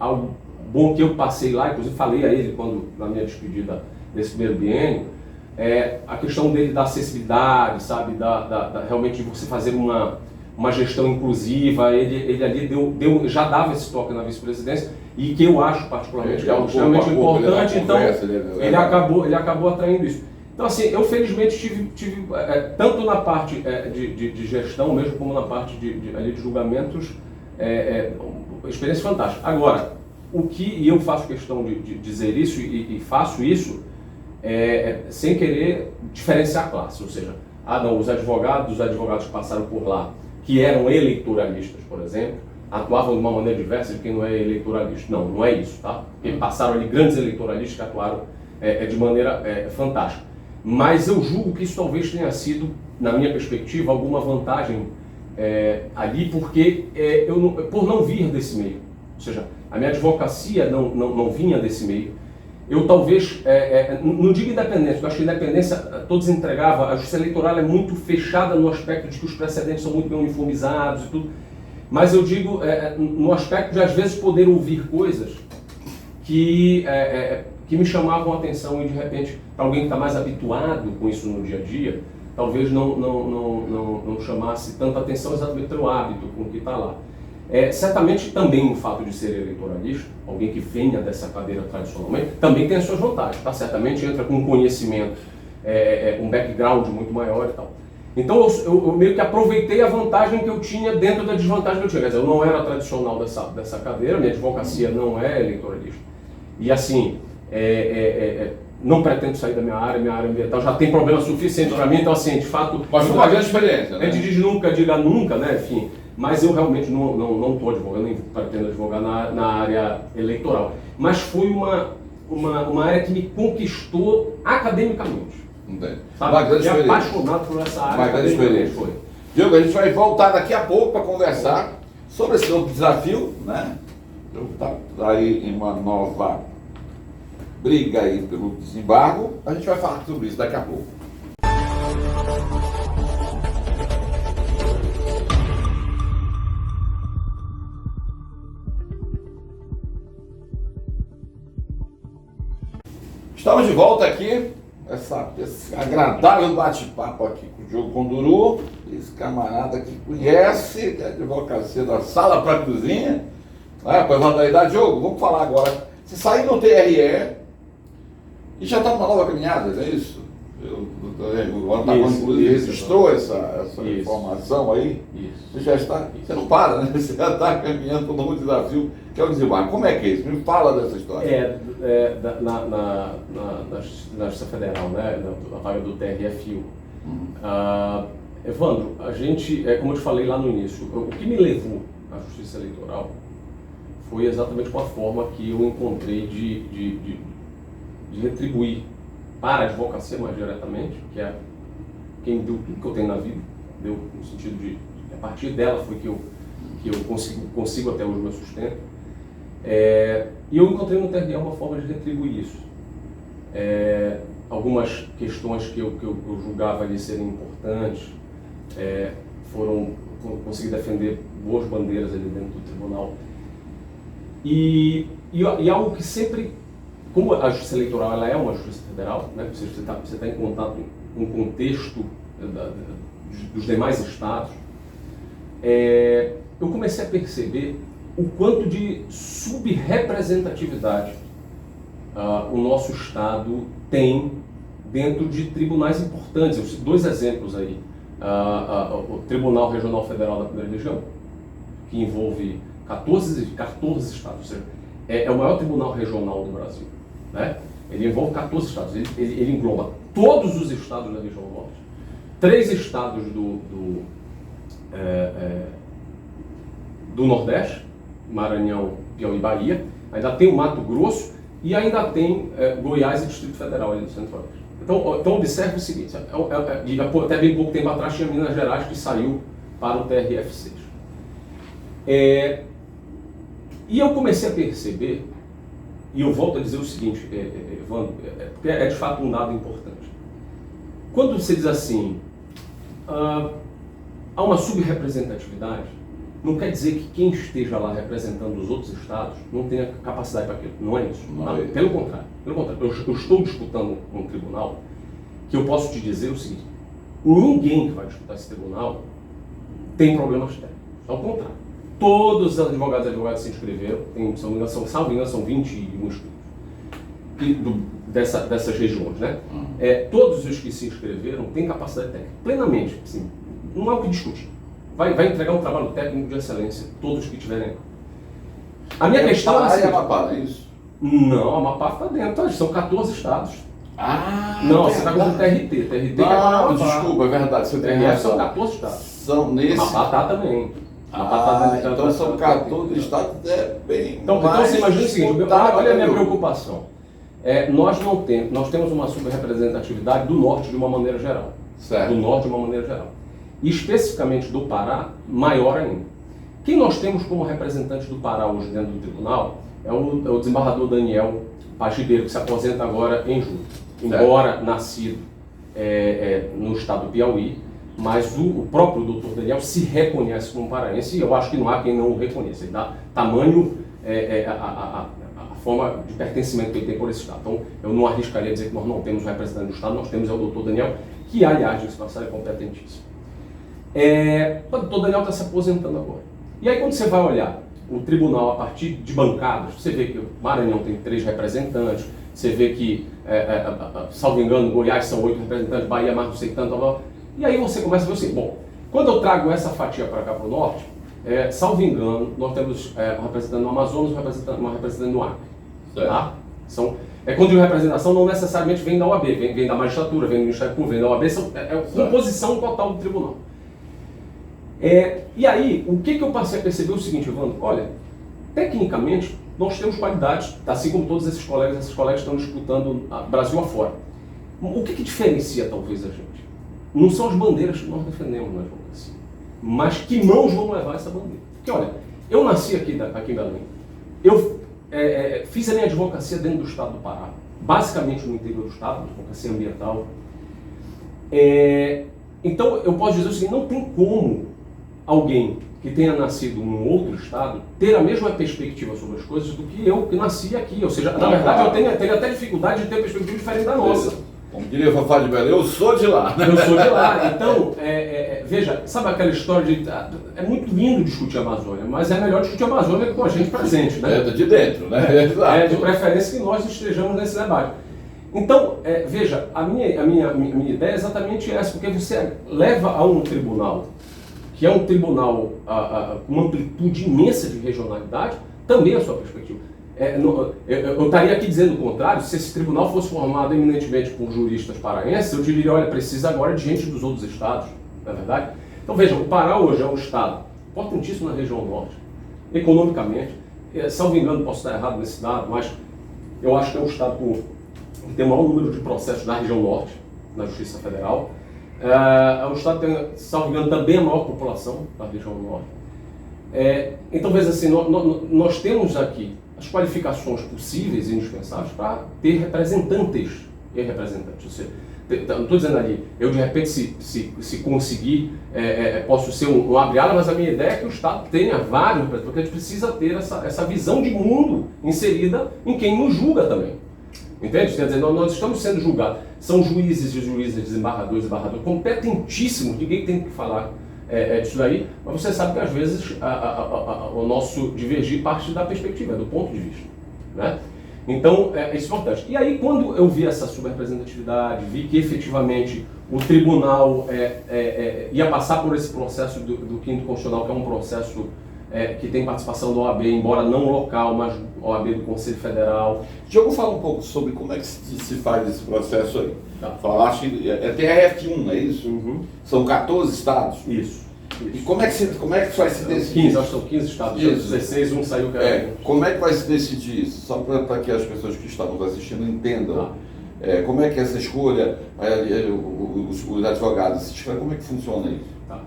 algo bom que eu passei lá, inclusive falei a ele na minha despedida desse primeiro biênio, a questão dele da acessibilidade, sabe, realmente de você fazer uma gestão inclusiva, ele ali já dava esse toque na vice-presidência, e que eu acho particularmente que é extremamente importante, então ele acabou atraindo isso. Então assim, eu felizmente tive tanto na parte de gestão mesmo, como na parte de julgamentos, experiência fantástica. Agora, e eu faço questão de dizer isso, e faço isso sem querer diferenciar a classe, ou seja, os advogados que passaram por lá, que eram eleitoralistas, por exemplo, atuavam de uma maneira diversa de quem não é eleitoralista. Não é isso, tá? Porque passaram ali grandes eleitoralistas que atuaram de maneira fantástica. Mas eu julgo que isso talvez tenha sido, na minha perspectiva, alguma vantagem ali, porque por não vir desse meio, ou seja, a minha advocacia não vinha desse meio. Eu talvez, não digo independência, porque eu acho que a independência todos entregavam, a justiça eleitoral é muito fechada no aspecto de que os precedentes são muito bem uniformizados e tudo, mas eu digo no aspecto de às vezes poder ouvir coisas que me chamavam a atenção e de repente, para alguém que está mais habituado com isso no dia a dia, talvez não chamasse tanta atenção exatamente pelo hábito com que está lá. Certamente também o fato de ser eleitoralista, alguém que venha dessa cadeira tradicionalmente, também tem as suas vantagens, tá? Certamente entra com um conhecimento, um background muito maior e tal. Então eu meio que aproveitei a vantagem que eu tinha dentro da desvantagem que eu tinha. Quer dizer, eu não era tradicional dessa cadeira, minha advocacia não é eleitoralista. E assim, não pretendo sair da minha área ambiental já tem problema suficiente para mim, então assim, de fato... Mas foi uma grande experiência, né? A gente diz nunca, diga nunca, né, enfim... Mas eu realmente não estou advogando, nem pretendo advogar na área eleitoral. Mas foi uma área que me conquistou academicamente. Entendi. Sabe? Apaixonado por essa área. Uma grande experiência. Diogo, a gente vai voltar daqui a pouco para conversar sobre esse novo desafio, né? Está aí em uma nova briga aí pelo desembargo. A gente vai falar sobre isso daqui a pouco. Estamos de volta aqui esse agradável bate-papo aqui com o Diogo Conduru, esse camarada que conhece a advocacia da sala para a cozinha. Pois lá da idade, Diogo, vamos falar agora. Você saiu do TRE e já está numa nova caminhada, é isso? O Antagonista, inclusive, registrou essa informação aí. Isso. Você já está. Você não para, né? Você já está caminhando para um novo desafio, que é o desembarque. Como é que é isso? Me fala dessa história. Na Justiça Federal, né? Na vaga do TRE-FIU. Evandro, a gente, como eu te falei lá no início, o que me levou à Justiça Eleitoral foi exatamente uma forma que eu encontrei de retribuir para a advocacia mais diretamente, que é quem deu tudo que eu tenho na vida, deu no sentido de a partir dela foi que eu consigo até hoje o meu sustento. E eu encontrei no TRE uma forma de retribuir isso. Algumas questões que eu julgava ali serem importantes consegui defender boas bandeiras ali dentro do tribunal. E algo que sempre, como a Justiça Eleitoral ela é uma Justiça Federal, né? Você está em contato com o contexto dos demais estados, eu comecei a perceber o quanto de subrepresentatividade o nosso estado tem dentro de tribunais importantes. Eu cito dois exemplos aí. O Tribunal Regional Federal da Primeira Região, que envolve 14 estados, ou seja, é o maior tribunal regional do Brasil, né? Ele envolve 14 estados, ele engloba todos os estados da região norte, 3 estados do Nordeste, Maranhão, Piauí e Bahia, ainda tem o Mato Grosso e ainda tem Goiás e Distrito Federal ali no Centro-Oeste. Então observe o seguinte, até bem pouco tempo atrás tinha Minas Gerais que saiu para o TRF6. E eu comecei a perceber, e eu volto a dizer o seguinte, Evandro, porque é de fato um dado importante. Quando você diz assim, há uma subrepresentatividade, não quer dizer que quem esteja lá representando os outros estados não tenha capacidade para aquilo. Não é isso. Pelo contrário. Eu estou disputando um tribunal que eu posso te dizer o seguinte: ninguém que vai disputar esse tribunal tem problemas técnicos. Ao contrário. Todos os advogados e advogadas se inscreveram, salvo engano, são 21 inscritos dessas regiões, né? Todos os que se inscreveram têm capacidade técnica, plenamente, assim, não há o que discutir. Vai entregar um trabalho técnico de excelência, todos que tiverem. A minha questão é assim, Amapá, é isso? Não, a Amapá está dentro, são 14 estados. Não, você está com o TRT. Desculpa, é verdade. Seu TRF são 14 estados. São nesse... Amapá também. Então são 14 estados, bem. Então você imagina o seguinte, olha a minha preocupação. Nós temos uma subrepresentatividade do norte de uma maneira geral. Certo. Do norte de uma maneira geral. E especificamente do Pará, maior ainda. Quem nós temos como representante do Pará hoje dentro do tribunal é o desembargador Daniel Paz Ribeiro, que se aposenta agora em julho. Embora nascido no estado do Piauí, mas o próprio doutor Daniel se reconhece como paraense e eu acho que não há quem não o reconheça. Ele dá tamanho a forma de pertencimento que ele tem por esse estado. Então, eu não arriscaria dizer que nós não temos um representante do estado, nós temos o doutor Daniel, que, aliás, nesse passado é competentíssimo. O doutor Daniel está se aposentando agora. E aí, quando você vai olhar o tribunal a partir de bancadas, você vê que o Maranhão tem 3 representantes, você vê que, salvo engano, Goiás são 8 representantes, Bahia mais não sei tanto, e aí você começa a ver assim, bom, quando eu trago essa fatia para cá para o norte, salvo engano, nós temos um representante no Amazonas e uma representante no Acre. Tá? Quando de representação não necessariamente vem da OAB, vem da magistratura, vem do Ministério Público, vem da OAB, composição total do tribunal. E aí, o que eu passei a perceber é o seguinte, Evandro, olha, tecnicamente nós temos qualidades, assim como todos esses colegas estão disputando Brasil afora. O que diferencia talvez a gente? Não são as bandeiras que nós defendemos na advocacia, mas que mãos vão levar essa bandeira. Porque olha, eu nasci aqui em Belém, eu fiz a minha advocacia dentro do estado do Pará, basicamente no interior do estado, advocacia ambiental. Então eu posso dizer o seguinte, não tem como alguém que tenha nascido num outro estado ter a mesma perspectiva sobre as coisas do que eu que nasci aqui. Ou seja, na verdade eu teria até dificuldade de ter perspectiva diferente da nossa. Como diria Fafá de Belém, eu sou de lá. Eu sou de lá. Então, veja, sabe aquela história de... É muito lindo discutir a Amazônia, mas é melhor discutir a Amazônia com a gente presente, né? De dentro, né? Exato. De preferência que nós estejamos nesse debate. Então, veja, a minha ideia é exatamente essa, porque você leva a um tribunal, que é um tribunal com uma amplitude imensa de regionalidade, também a sua perspectiva. Eu estaria aqui dizendo o contrário, se esse tribunal fosse formado eminentemente por juristas paraenses, eu diria, olha, precisa agora de gente dos outros estados, não é verdade? Então vejam, o Pará hoje é um estado importantíssimo na região norte, economicamente, salvo engano, posso estar errado nesse dado, mas eu acho que é um estado que tem o maior número de processos na região norte, na Justiça Federal. É um estado que tem, salvo engano, também a maior população da região norte. Então veja assim, nós temos aqui as qualificações possíveis e indispensáveis para ter representantes e representantes. Ou seja, não estou dizendo ali, eu de repente se conseguir, posso ser um abre-ala, mas a minha ideia é que o Estado tenha vários representantes, porque a gente precisa ter essa visão de mundo inserida em quem nos julga também. Entende? Quer dizer, nós estamos sendo julgados. São juízes e juízes, desembargadores e desembargadores competentíssimos, ninguém tem que falar disso daí, mas você sabe que às vezes o nosso divergir parte da perspectiva, do ponto de vista, né? Então, isso é importante. E aí, quando eu vi essa subrepresentatividade, vi que efetivamente o tribunal ia passar por esse processo do quinto constitucional, que é um processo que tem participação da OAB, embora não local, mas OAB do Conselho Federal. Diogo, fala um pouco sobre como é que se faz esse processo aí. Tá. Falaste, TRF1, não é isso? Uhum. São 14 estados? Isso. E como é que vai se decidir? 15, acho que são 15 estados, 16, um saiu que era... Como é que vai se decidir isso? Só para que as pessoas que estão nos assistindo entendam. Tá. Como é que essa escolha, os advogados se escolhem, como é que funciona isso? Tá.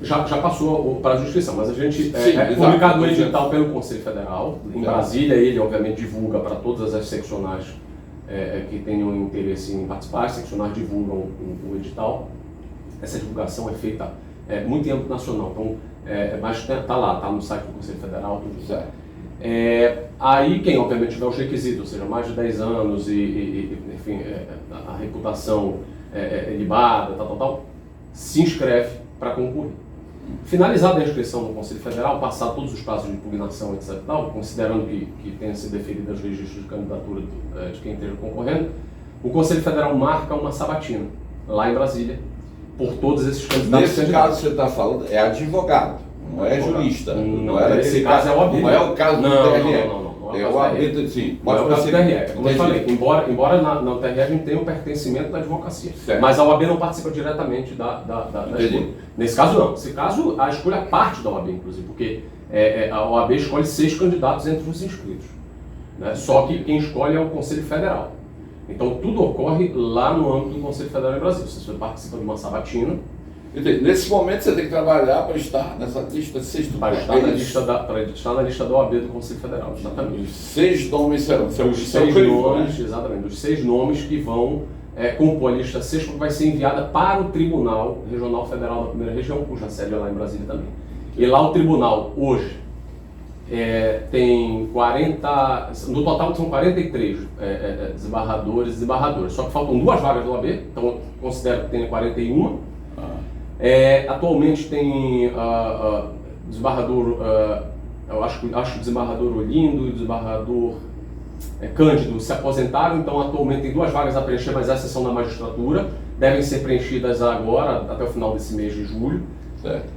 Já passou para a Justiça, mas a gente publicado no edital pelo Conselho Federal, em Brasília, ele obviamente divulga para todas as seccionais que tenham interesse em participar, as seccionais divulgam o edital. Essa divulgação é feita muito em âmbito nacional, então, mas está lá, está no site do Conselho Federal, tudo. Certo. Aí quem obviamente tiver os requisitos, ou seja, mais de 10 anos enfim, a reputação libada, tal, se inscreve para concorrer. Finalizada a inscrição no Conselho Federal, passar todos os passos de impugnação, etc., considerando que tenha sido deferido os registros de candidatura de quem esteja concorrendo, o Conselho Federal marca uma sabatina, lá em Brasília, por todos esses candidatos. Nesse caso você está falando, é advogado, não é jurista. Não é nesse caso é o OAB. Não é o caso do TRE. Não. É o OAB, sim. Não é o caso do TRE. Como eu falei, embora na TRE a gente tenha o pertencimento da advocacia. Certo. Mas a OAB não participa diretamente da escolha. Nesse caso não. Nesse caso a escolha parte da OAB, inclusive, porque a OAB escolhe 6 candidatos entre os inscritos. Né? Só que quem escolhe é o Conselho Federal. Então tudo ocorre lá no âmbito do Conselho Federal em Brasília. Você participa de uma sabatina. Nesse momento você tem que trabalhar para estar nessa lista de 6 para estar na lista da OAB do Conselho Federal, exatamente. Os 6 nomes serão. Os 6 nomes, exatamente, os 6 nomes que vão compor a lista 6, porque vai ser enviada para o Tribunal Regional Federal da Primeira Região, cuja sede é lá em Brasília também. E lá o tribunal, hoje, tem 40, no total são 43 desembargadores e desembargadoras, só que faltam 2 vagas da OAB, então considero que tem 41. Atualmente tem desembargador, eu acho que o desembargador Olindo e o desembargador Cândido se aposentaram, então atualmente tem 2 vagas a preencher, mas essas são da magistratura, devem ser preenchidas agora, até o final desse mês de julho. Certo.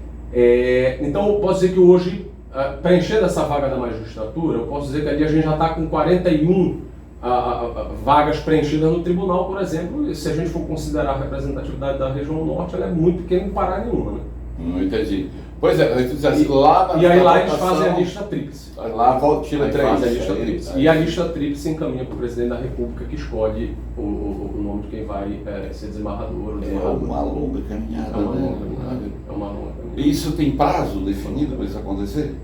Então eu posso dizer que hoje, preenchendo essa vaga da magistratura, eu posso dizer que ali a gente já está com 41 vagas preenchidas no tribunal, por exemplo, e se a gente for considerar a representatividade da região norte, ela é muito pequena em Pará nenhuma, né? Não entendi. Pois é, lá e aí lá eles fazem a lista tríplice. Lá tira 3. Fazem a lista tríplice. E a lista tríplice encaminha para o presidente da República, que escolhe o nome de quem vai ser desembargador. É uma longa caminhada. É uma longa caminhada. E isso tem prazo definido para isso acontecer?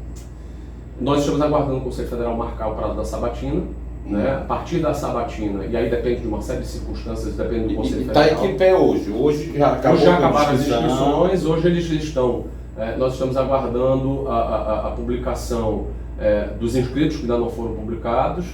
Nós estamos aguardando o Conselho Federal marcar o prazo da sabatina. Né? A partir da sabatina, e aí depende de uma série de circunstâncias, depende do Conselho Federal. Está em que pé hoje? Hoje já acabaram as inscrições, hoje eles estão, nós estamos aguardando a publicação dos inscritos que ainda não foram publicados.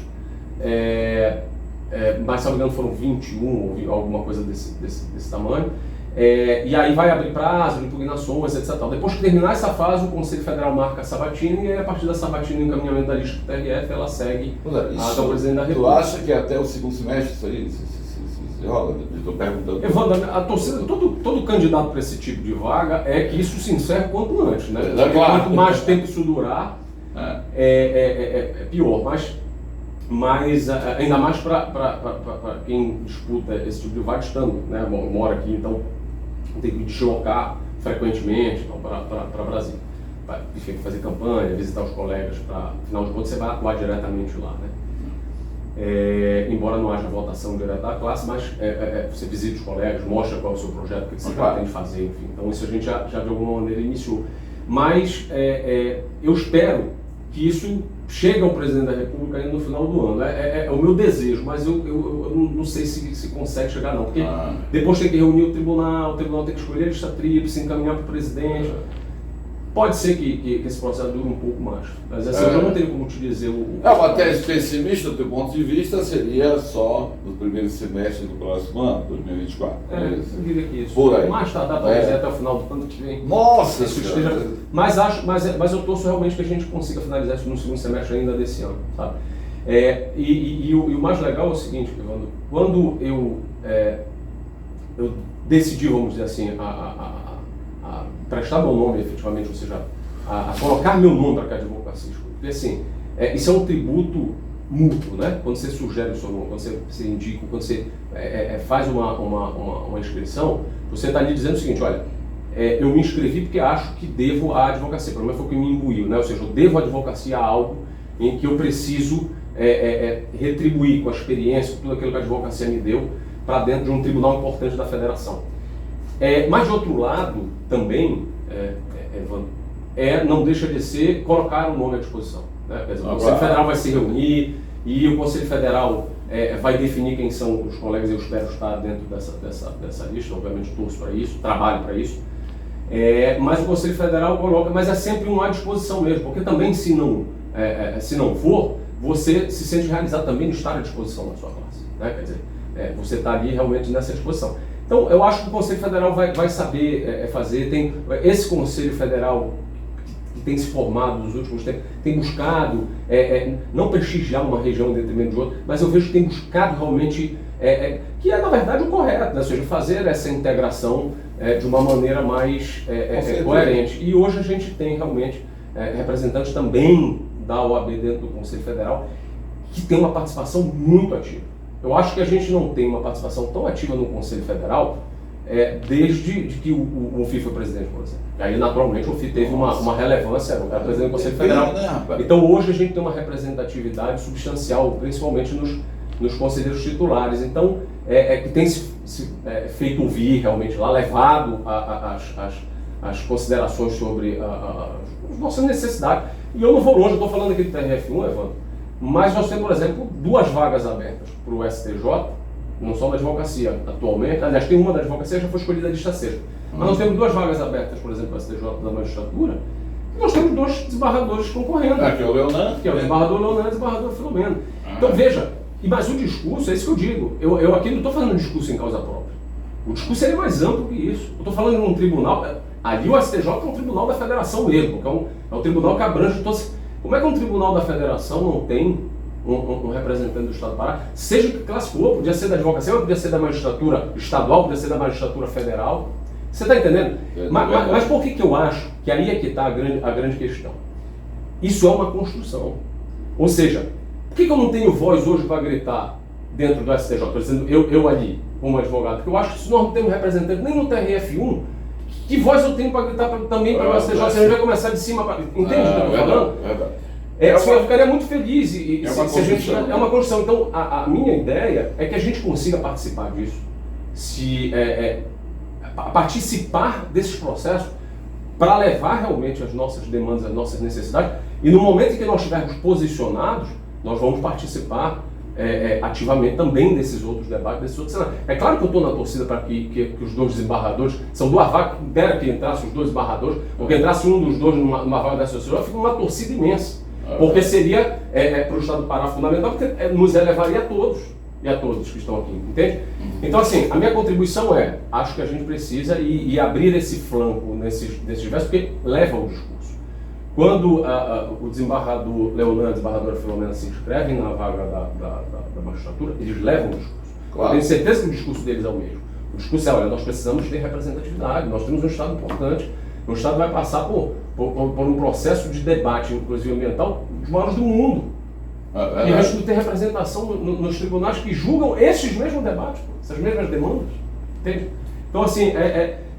mas se não me engano foram 21 ou alguma coisa desse tamanho. E aí vai abrir prazo de impugnações, etc. Depois que terminar essa fase, o Conselho Federal marca a sabatina e aí, a partir da sabatina e encaminhamento da lista do TRF, ela segue até o presidente da República. Tu acha que até o segundo semestre isso aí se rola? Estou perguntando. Evandro, a torcida, todo candidato para esse tipo de vaga é que isso se encerre quanto antes, né? Claro. Quanto mais tempo isso durar, é pior. Mas ainda mais para quem disputa esse tipo de vaga estando, né? Bom, eu moro aqui, então tem que deslocar frequentemente para Brasília. Enfim, fazer campanha, visitar os colegas, afinal de contas você vai atuar diretamente lá, né? Embora não haja votação direta da classe, mas você visita os colegas, mostra qual é o seu projeto, o que você pretende fazer, enfim. Então isso a gente já de alguma maneira iniciou. Mas eu espero que isso chegue ao presidente da República ainda no final do ano. É o meu desejo, mas eu não sei se consegue chegar não, porque depois tem que reunir o tribunal tem que escolher a lista tríplice, encaminhar para o presidente. Pode ser que esse processo dure um pouco mais, mas assim, eu não tenho como te dizer uma tese pessimista do teu ponto de vista seria só no primeiro semestre do próximo ano, 2024. Eu diria que isso. Por aí. Mais tardar talvez até o final do ano que vem. Nossa! Mas eu torço realmente que a gente consiga finalizar isso no segundo semestre ainda desse ano, sabe? E o mais legal é o seguinte, Evandro, quando eu decidi, vamos dizer assim, a prestar meu nome efetivamente, ou seja, a colocar meu nome para a advocacia, porque assim, isso é um tributo mútuo, né? Quando você sugere o seu nome, quando você indica, quando você faz uma inscrição, você está ali dizendo o seguinte, olha, eu me inscrevi porque acho que devo à advocacia, pelo menos foi o que me imbuiu, né? Ou seja, eu devo à advocacia a algo em que eu preciso retribuir com a experiência, com tudo aquilo que a advocacia me deu, para dentro de um tribunal importante da federação. Mas de outro lado, também, Evandro, não deixa de ser colocar o nome à disposição, né? Quer dizer, o Conselho Federal vai se reunir e o Conselho Federal vai definir quem são os colegas, eu espero estar dentro dessa lista, obviamente torço para isso, trabalho para isso, mas o Conselho Federal coloca, mas é sempre um à disposição mesmo, porque também se não for, você se sente realizado também de estar à disposição da sua classe, né? Quer dizer, você está ali realmente nessa disposição. Então, eu acho que o Conselho Federal vai saber fazer. Tem esse Conselho Federal que tem se formado nos últimos tempos, tem buscado, não prestigiar uma região em detrimento de outra, mas eu vejo que tem buscado realmente, que é na verdade o correto, né? Ou seja, fazer essa integração de uma maneira mais coerente. E hoje a gente tem realmente representantes também da OAB dentro do Conselho Federal que tem uma participação muito ativa. Eu acho que a gente não tem uma participação tão ativa no Conselho Federal desde que o OFI foi presidente, por exemplo. E aí, naturalmente, o OFI teve uma relevância, era presidente do Conselho Federal. Então, hoje a gente tem uma representatividade substancial, principalmente nos conselheiros titulares. Então, que tem se feito ouvir realmente lá, levado as considerações sobre as nossas necessidades. E eu não vou longe, eu estou falando aqui do TRF1, Evandro, mas nós temos, por exemplo, 2 vagas abertas para o STJ, não só da advocacia atualmente, aliás, tem uma da advocacia que já foi escolhida a lista sexta, mas nós temos 2 vagas abertas, por exemplo, para o STJ da magistratura, e nós temos 2 desembargadores concorrendo. Que é o Leonan. Que é o desembargador Leonan e o desembargador Filomeno. Então veja, mas o discurso, é isso que eu digo, eu aqui não estou falando de discurso em causa própria, o discurso é mais amplo que isso, eu estou falando de um tribunal, ali o STJ é um tribunal da federação mesmo, que é um tribunal que abrange todos. Como é que um tribunal da federação não tem um representante do Estado do Pará, seja que classe for, podia ser da advocacia, podia ser da magistratura estadual, podia ser da magistratura federal, você está entendendo? Mas por que eu acho que aí é que está a grande questão? Isso é uma construção, ou seja, por que eu não tenho voz hoje para gritar dentro do STJ, por exemplo, eu ali, como advogado, porque eu acho que se nós não temos representante nem no TRF1, que voz eu tenho para gritar também para o STJ? Se a gente vai começar de cima para... Entende o que eu estou falando? Eu ficaria muito feliz. Se a gente, é uma construção. Então, a minha ideia é que a gente consiga participar disso, participar desses processos para levar realmente as nossas demandas, as nossas necessidades. E no momento em que nós estivermos posicionados, nós vamos participar ativamente também desses outros debates, desses outros cenários. É claro que eu estou na torcida para que os 2 desembargadores, são 2 vagas, dera que entrassem os 2 desembargadores, ou que entrasse um dos 2 numa vaga da associação, fica uma torcida imensa. Porque seria para o Estado do Pará fundamental, porque nos elevaria a todos. e a todos que estão aqui, entende? Então, assim, a minha contribuição acho que a gente precisa ir abrir esse flanco nesses diversos, porque leva ao discurso. Quando o desembargador Leonan e a desembargadora Filomena se inscrevem na vaga da magistratura, eles levam o discurso. Claro. Eu tenho certeza que o discurso deles é o mesmo. O discurso é, olha, nós precisamos ter representatividade, nós temos um Estado importante, o Estado vai passar por um processo de debate, inclusive ambiental, dos maiores do mundo. E a gente não tem representação nos tribunais que julgam esses mesmos debates, essas mesmas demandas. Entende? Então, assim,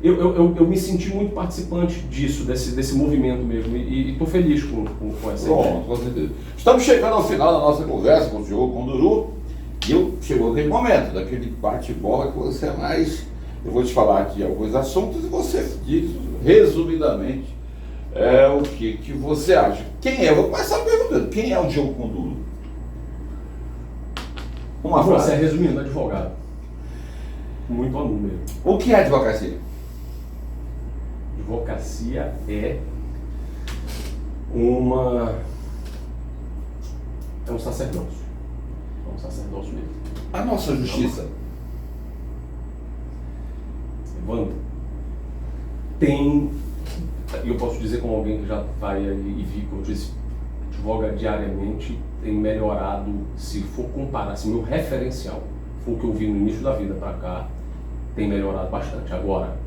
eu me senti muito participante disso, desse movimento mesmo, e estou feliz com essa ideia. Com certeza. Estamos chegando ao final da nossa conversa com o Diogo Conduru, e chegou aquele momento, daquele bate-bola que você é mais... Eu vou te falar aqui alguns assuntos e você diz, resumidamente, o que você acha. Quem é? Eu vou começar perguntando, quem é o Diogo Conduru? Uma frase. Você é resumindo, advogado. Muito a número. O que é advocacia? Advocacia é um sacerdócio. É um sacerdócio mesmo. A nossa justiça. Evandro, tem, eu posso dizer como alguém que já vai ali e vi, como eu disse, advoga diariamente, tem melhorado, se for comparar, se meu referencial for o que eu vi no início da vida para cá, tem melhorado bastante. Agora,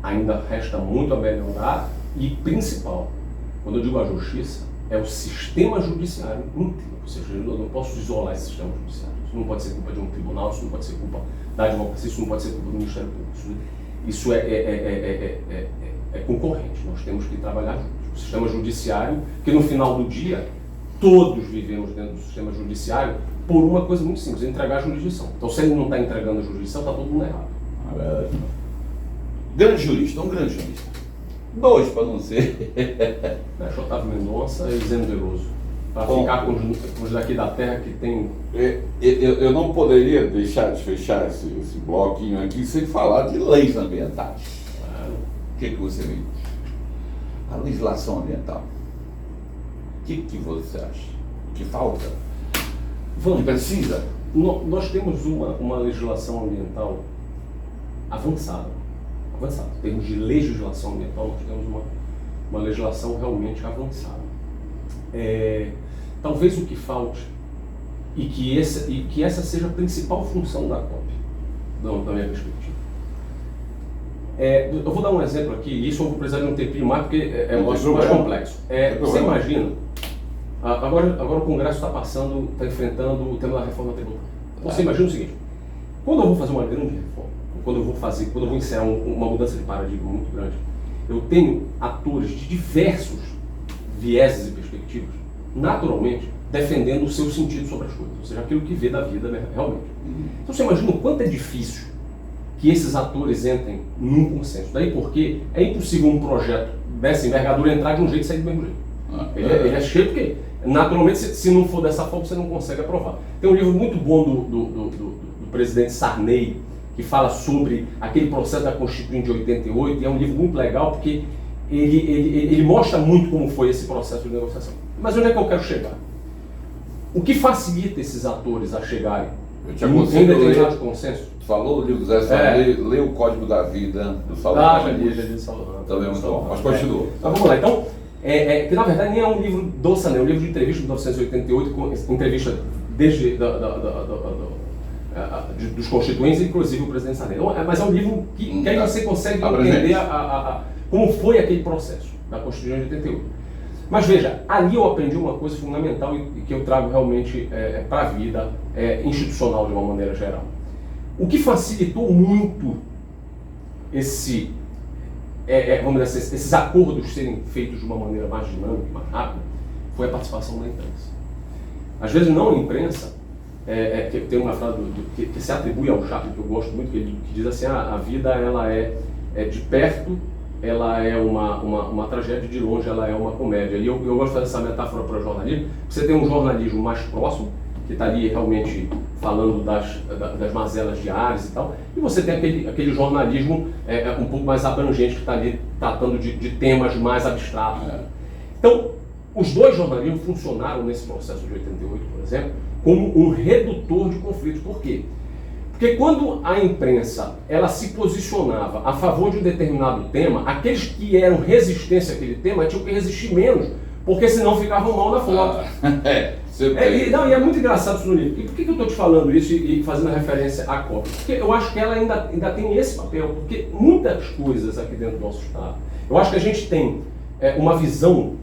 ainda resta muito a melhorar e, principal, quando eu digo a justiça, é o sistema judiciário inteiro. Ou seja, eu não posso isolar esse sistema judiciário. Isso não pode ser culpa de um tribunal, isso não pode ser culpa da advocacia, isso não pode ser culpa do Ministério Público. Isso é concorrente. Nós temos que trabalhar juntos. O sistema judiciário, que no final do dia, todos vivemos dentro do sistema judiciário por uma coisa muito simples, entregar a jurisdição. Então, se ele não está entregando a jurisdição, está todo mundo errado. Grande jurista, um grande jurista. Dois, para não ser. Otávio Mendonça e Zeno Veloso. Para ficar com os daqui da terra que tem... Eu não poderia deixar de fechar esse bloquinho aqui sem falar de leis ambientais. Claro. O que você me diz? A legislação ambiental. O que você acha? Que falta? Que precisa? Nós temos uma legislação ambiental avançada. Em termos de legislação ambiental, nós temos uma legislação realmente avançada. Talvez o que falte, e que essa seja a principal função da COP, da minha perspectiva. Eu vou dar um exemplo aqui, e isso eu vou precisar de um tempinho mais, porque é mais complexo. Você imagina, agora o Congresso está enfrentando o tema da reforma tributária. Você imagina o seguinte, quando eu vou fazer uma grande reforma, quando eu vou iniciar uma mudança de paradigma muito grande, eu tenho atores de diversos vieses e perspectivas, naturalmente, defendendo o seu sentido sobre as coisas, ou seja, aquilo que vê da vida realmente. Então você imagina o quanto é difícil que esses atores entrem num consenso. Daí porque é impossível um projeto dessa envergadura entrar de um jeito e sair do mesmo jeito. Ele é cheio porque, naturalmente, se não for dessa forma, você não consegue aprovar. Tem um livro muito bom do presidente Sarney, que fala sobre aquele processo da Constituinte de 88, e é um livro muito legal porque ele mostra muito como foi esse processo de negociação. Mas onde é que eu quero chegar? O que facilita esses atores a chegarem em determinado consenso? Falou o livro do Zé Sarney, lê o Código da Vida do Salvador. Já li Salvador. Também é muito bom, mas continua. Então vamos lá. Então, que na verdade nem é um livro do Sarney, é um livro de entrevista de 1988, com entrevista desde dos constituintes, inclusive o presidente Sarney. Mas é um livro que aí você consegue entender como foi aquele processo da Constituição de 88. Mas veja, ali eu aprendi uma coisa fundamental e que eu trago realmente para a vida institucional de uma maneira geral. O que facilitou muito vamos dizer, esses acordos serem feitos de uma maneira mais dinâmica, mais rápida, foi a participação da imprensa. Às vezes não a imprensa, que tem uma frase que se atribui ao Chaplin, que eu gosto muito, que diz assim, a vida ela é de perto, ela é uma tragédia, de longe ela é uma comédia. E eu gosto de fazer essa metáfora para o jornalismo. Você tem um jornalismo mais próximo, que está ali realmente falando das mazelas diárias e tal, e você tem aquele jornalismo um pouco mais abrangente, que está ali tratando de temas mais abstratos. Então, os dois jornalismos funcionaram nesse processo de 88, por exemplo, como um redutor de conflitos. Por quê? Porque quando a imprensa ela se posicionava a favor de um determinado tema, aqueles que eram resistência àquele tema tinham que resistir menos, porque senão ficavam mal na foto. E é muito engraçado isso no livro. E por que eu estou te falando isso e fazendo referência à COP? Porque eu acho que ela ainda tem esse papel, porque muitas coisas aqui dentro do nosso Estado, eu acho que a gente tem uma visão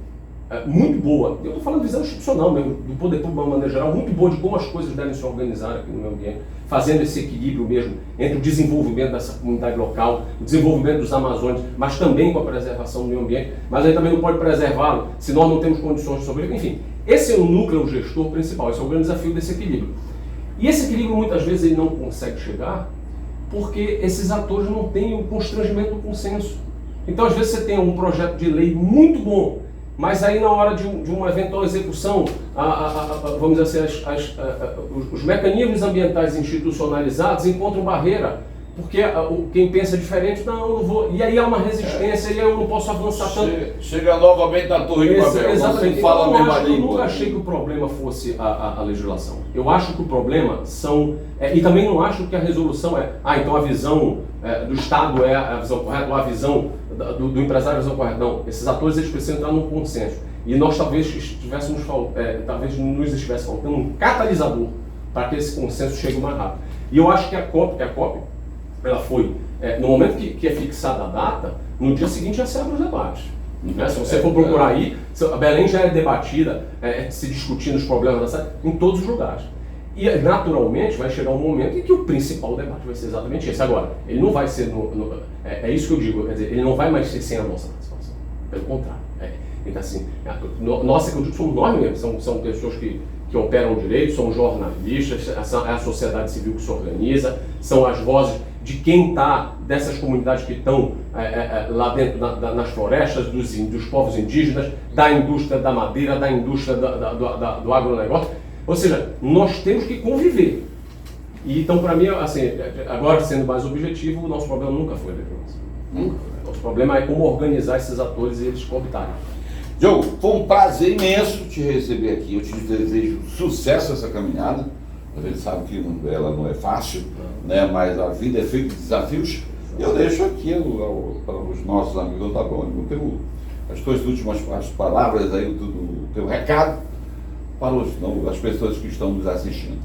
muito boa, eu estou falando de visão institucional mesmo, do poder público de uma maneira geral, muito boa de como as coisas devem se organizar aqui no meio ambiente, fazendo esse equilíbrio mesmo entre o desenvolvimento dessa comunidade local, o desenvolvimento dos Amazônios, mas também com a preservação do meio ambiente, mas aí também não pode preservá-lo se nós não temos condições de sobreviver. Enfim, esse é o núcleo gestor principal, esse é o grande desafio desse equilíbrio. E esse equilíbrio muitas vezes ele não consegue chegar porque esses atores não têm o constrangimento do consenso. Então às vezes você tem um projeto de lei muito bom, mas aí na hora de uma eventual execução, vamos dizer assim, os mecanismos ambientais institucionalizados encontram barreira, porque quem pensa diferente, não, eu não vou, e aí há uma resistência, e aí eu não posso avançar tanto. Chega novamente na torre de Babel, exatamente. Não fala a mesma língua. Eu nunca achei que o problema fosse a legislação. Eu acho que o problema são, e também não acho que a resolução então a visão do Estado é a visão correta, ou a visão do empresário é a visão correta. Não, esses atores eles precisam entrar num consenso. E nós talvez nos estivesse faltando um catalisador para que esse consenso chegue mais rápido. E eu acho que a COP ela foi, no momento que é fixada a data, no dia seguinte já se abre os debates. Né? Se você for procurar aí, a Belém já é debatida, se discutindo os problemas da cidade, em todos os lugares. E naturalmente vai chegar um momento em que o principal debate vai ser exatamente esse. Agora, ele não vai ser, é isso que eu digo, quer dizer, ele não vai mais ser sem a nossa participação. Pelo contrário. Então assim, nossa, que eu digo, somos nós mesmos, são pessoas que operam direito, são jornalistas, é a sociedade civil que se organiza, são as vozes de quem está, dessas comunidades que estão lá dentro nas florestas, dos povos indígenas, da indústria da madeira, da indústria do agronegócio. Ou seja, nós temos que conviver. E então, para mim, assim, agora sendo mais objetivo, o nosso problema nunca foi a legislação. Nunca foi. Nosso problema é como organizar esses atores e eles cooptarem. Diogo, foi um prazer imenso te receber aqui. Eu te desejo sucesso nessa caminhada. A gente sabe que ela não é fácil, né? Mas a vida é feita de desafios. E eu deixo aqui para os nossos amigos do Tabrônimo as tuas últimas palavras aí, o teu recado para as pessoas que estão nos assistindo.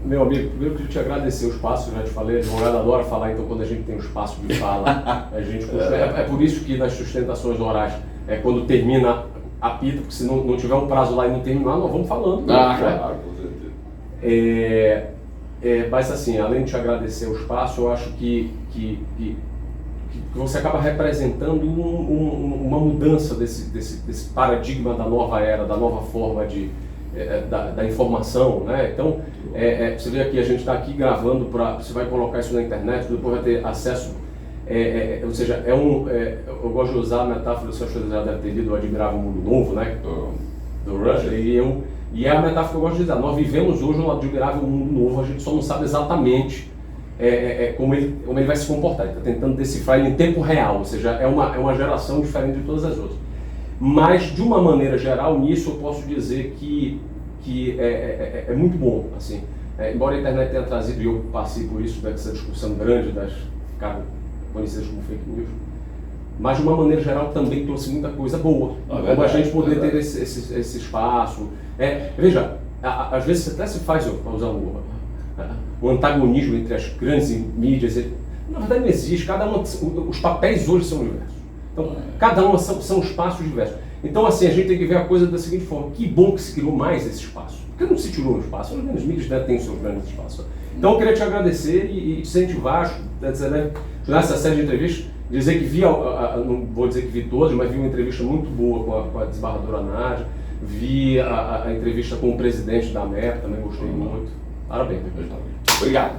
Meu amigo, primeiro eu queria te agradecer o espaço, já te falei, a advogado adora falar, então quando a gente tem um espaço de fala, a gente é por isso que nas sustentações orais, quando termina apita, porque se não tiver um prazo lá e não terminar, nós vamos falando. Claro, com certeza. Mas assim, além de te agradecer o espaço, eu acho que você acaba representando uma mudança desse paradigma da nova era, da nova forma da informação, né? Então, você vê aqui, a gente está aqui gravando, você vai colocar isso na internet, depois vai ter acesso, ou seja, eu gosto de usar a metáfora, você já deve ter lido o Admirável Mundo Novo, né? Do Rush, e é a metáfora que eu gosto de dizer, nós vivemos hoje um admirável mundo novo, a gente só não sabe exatamente como ele vai se comportar, ele está tentando decifrar ele em tempo real, ou seja, é uma geração diferente de todas as outras. Mas, de uma maneira geral, nisso eu posso dizer que é muito bom, assim, embora a internet tenha trazido, e eu passei por isso, dessa discussão grande das conhecidas como fake news, mas de uma maneira geral também trouxe muita coisa boa, como a gente poder ter esse espaço. Veja, às vezes até se faz, para usar o antagonismo entre as grandes mídias, na verdade não existe, os papéis hoje são diversos. Então, cada uma são espaços diversos. Então, assim, a gente tem que ver a coisa da seguinte forma: que bom que se criou mais esse espaço. Por que não se tirou um espaço? Os grandes mídias têm seus grandes espaços. Então, eu queria te agradecer e te incentivar, nessa série de entrevistas, dizer que não vou dizer que vi todas, mas vi uma entrevista muito boa com a desembargadora Nádia, vi a entrevista com o presidente da MEP, também gostei muito. Parabéns. Obrigado.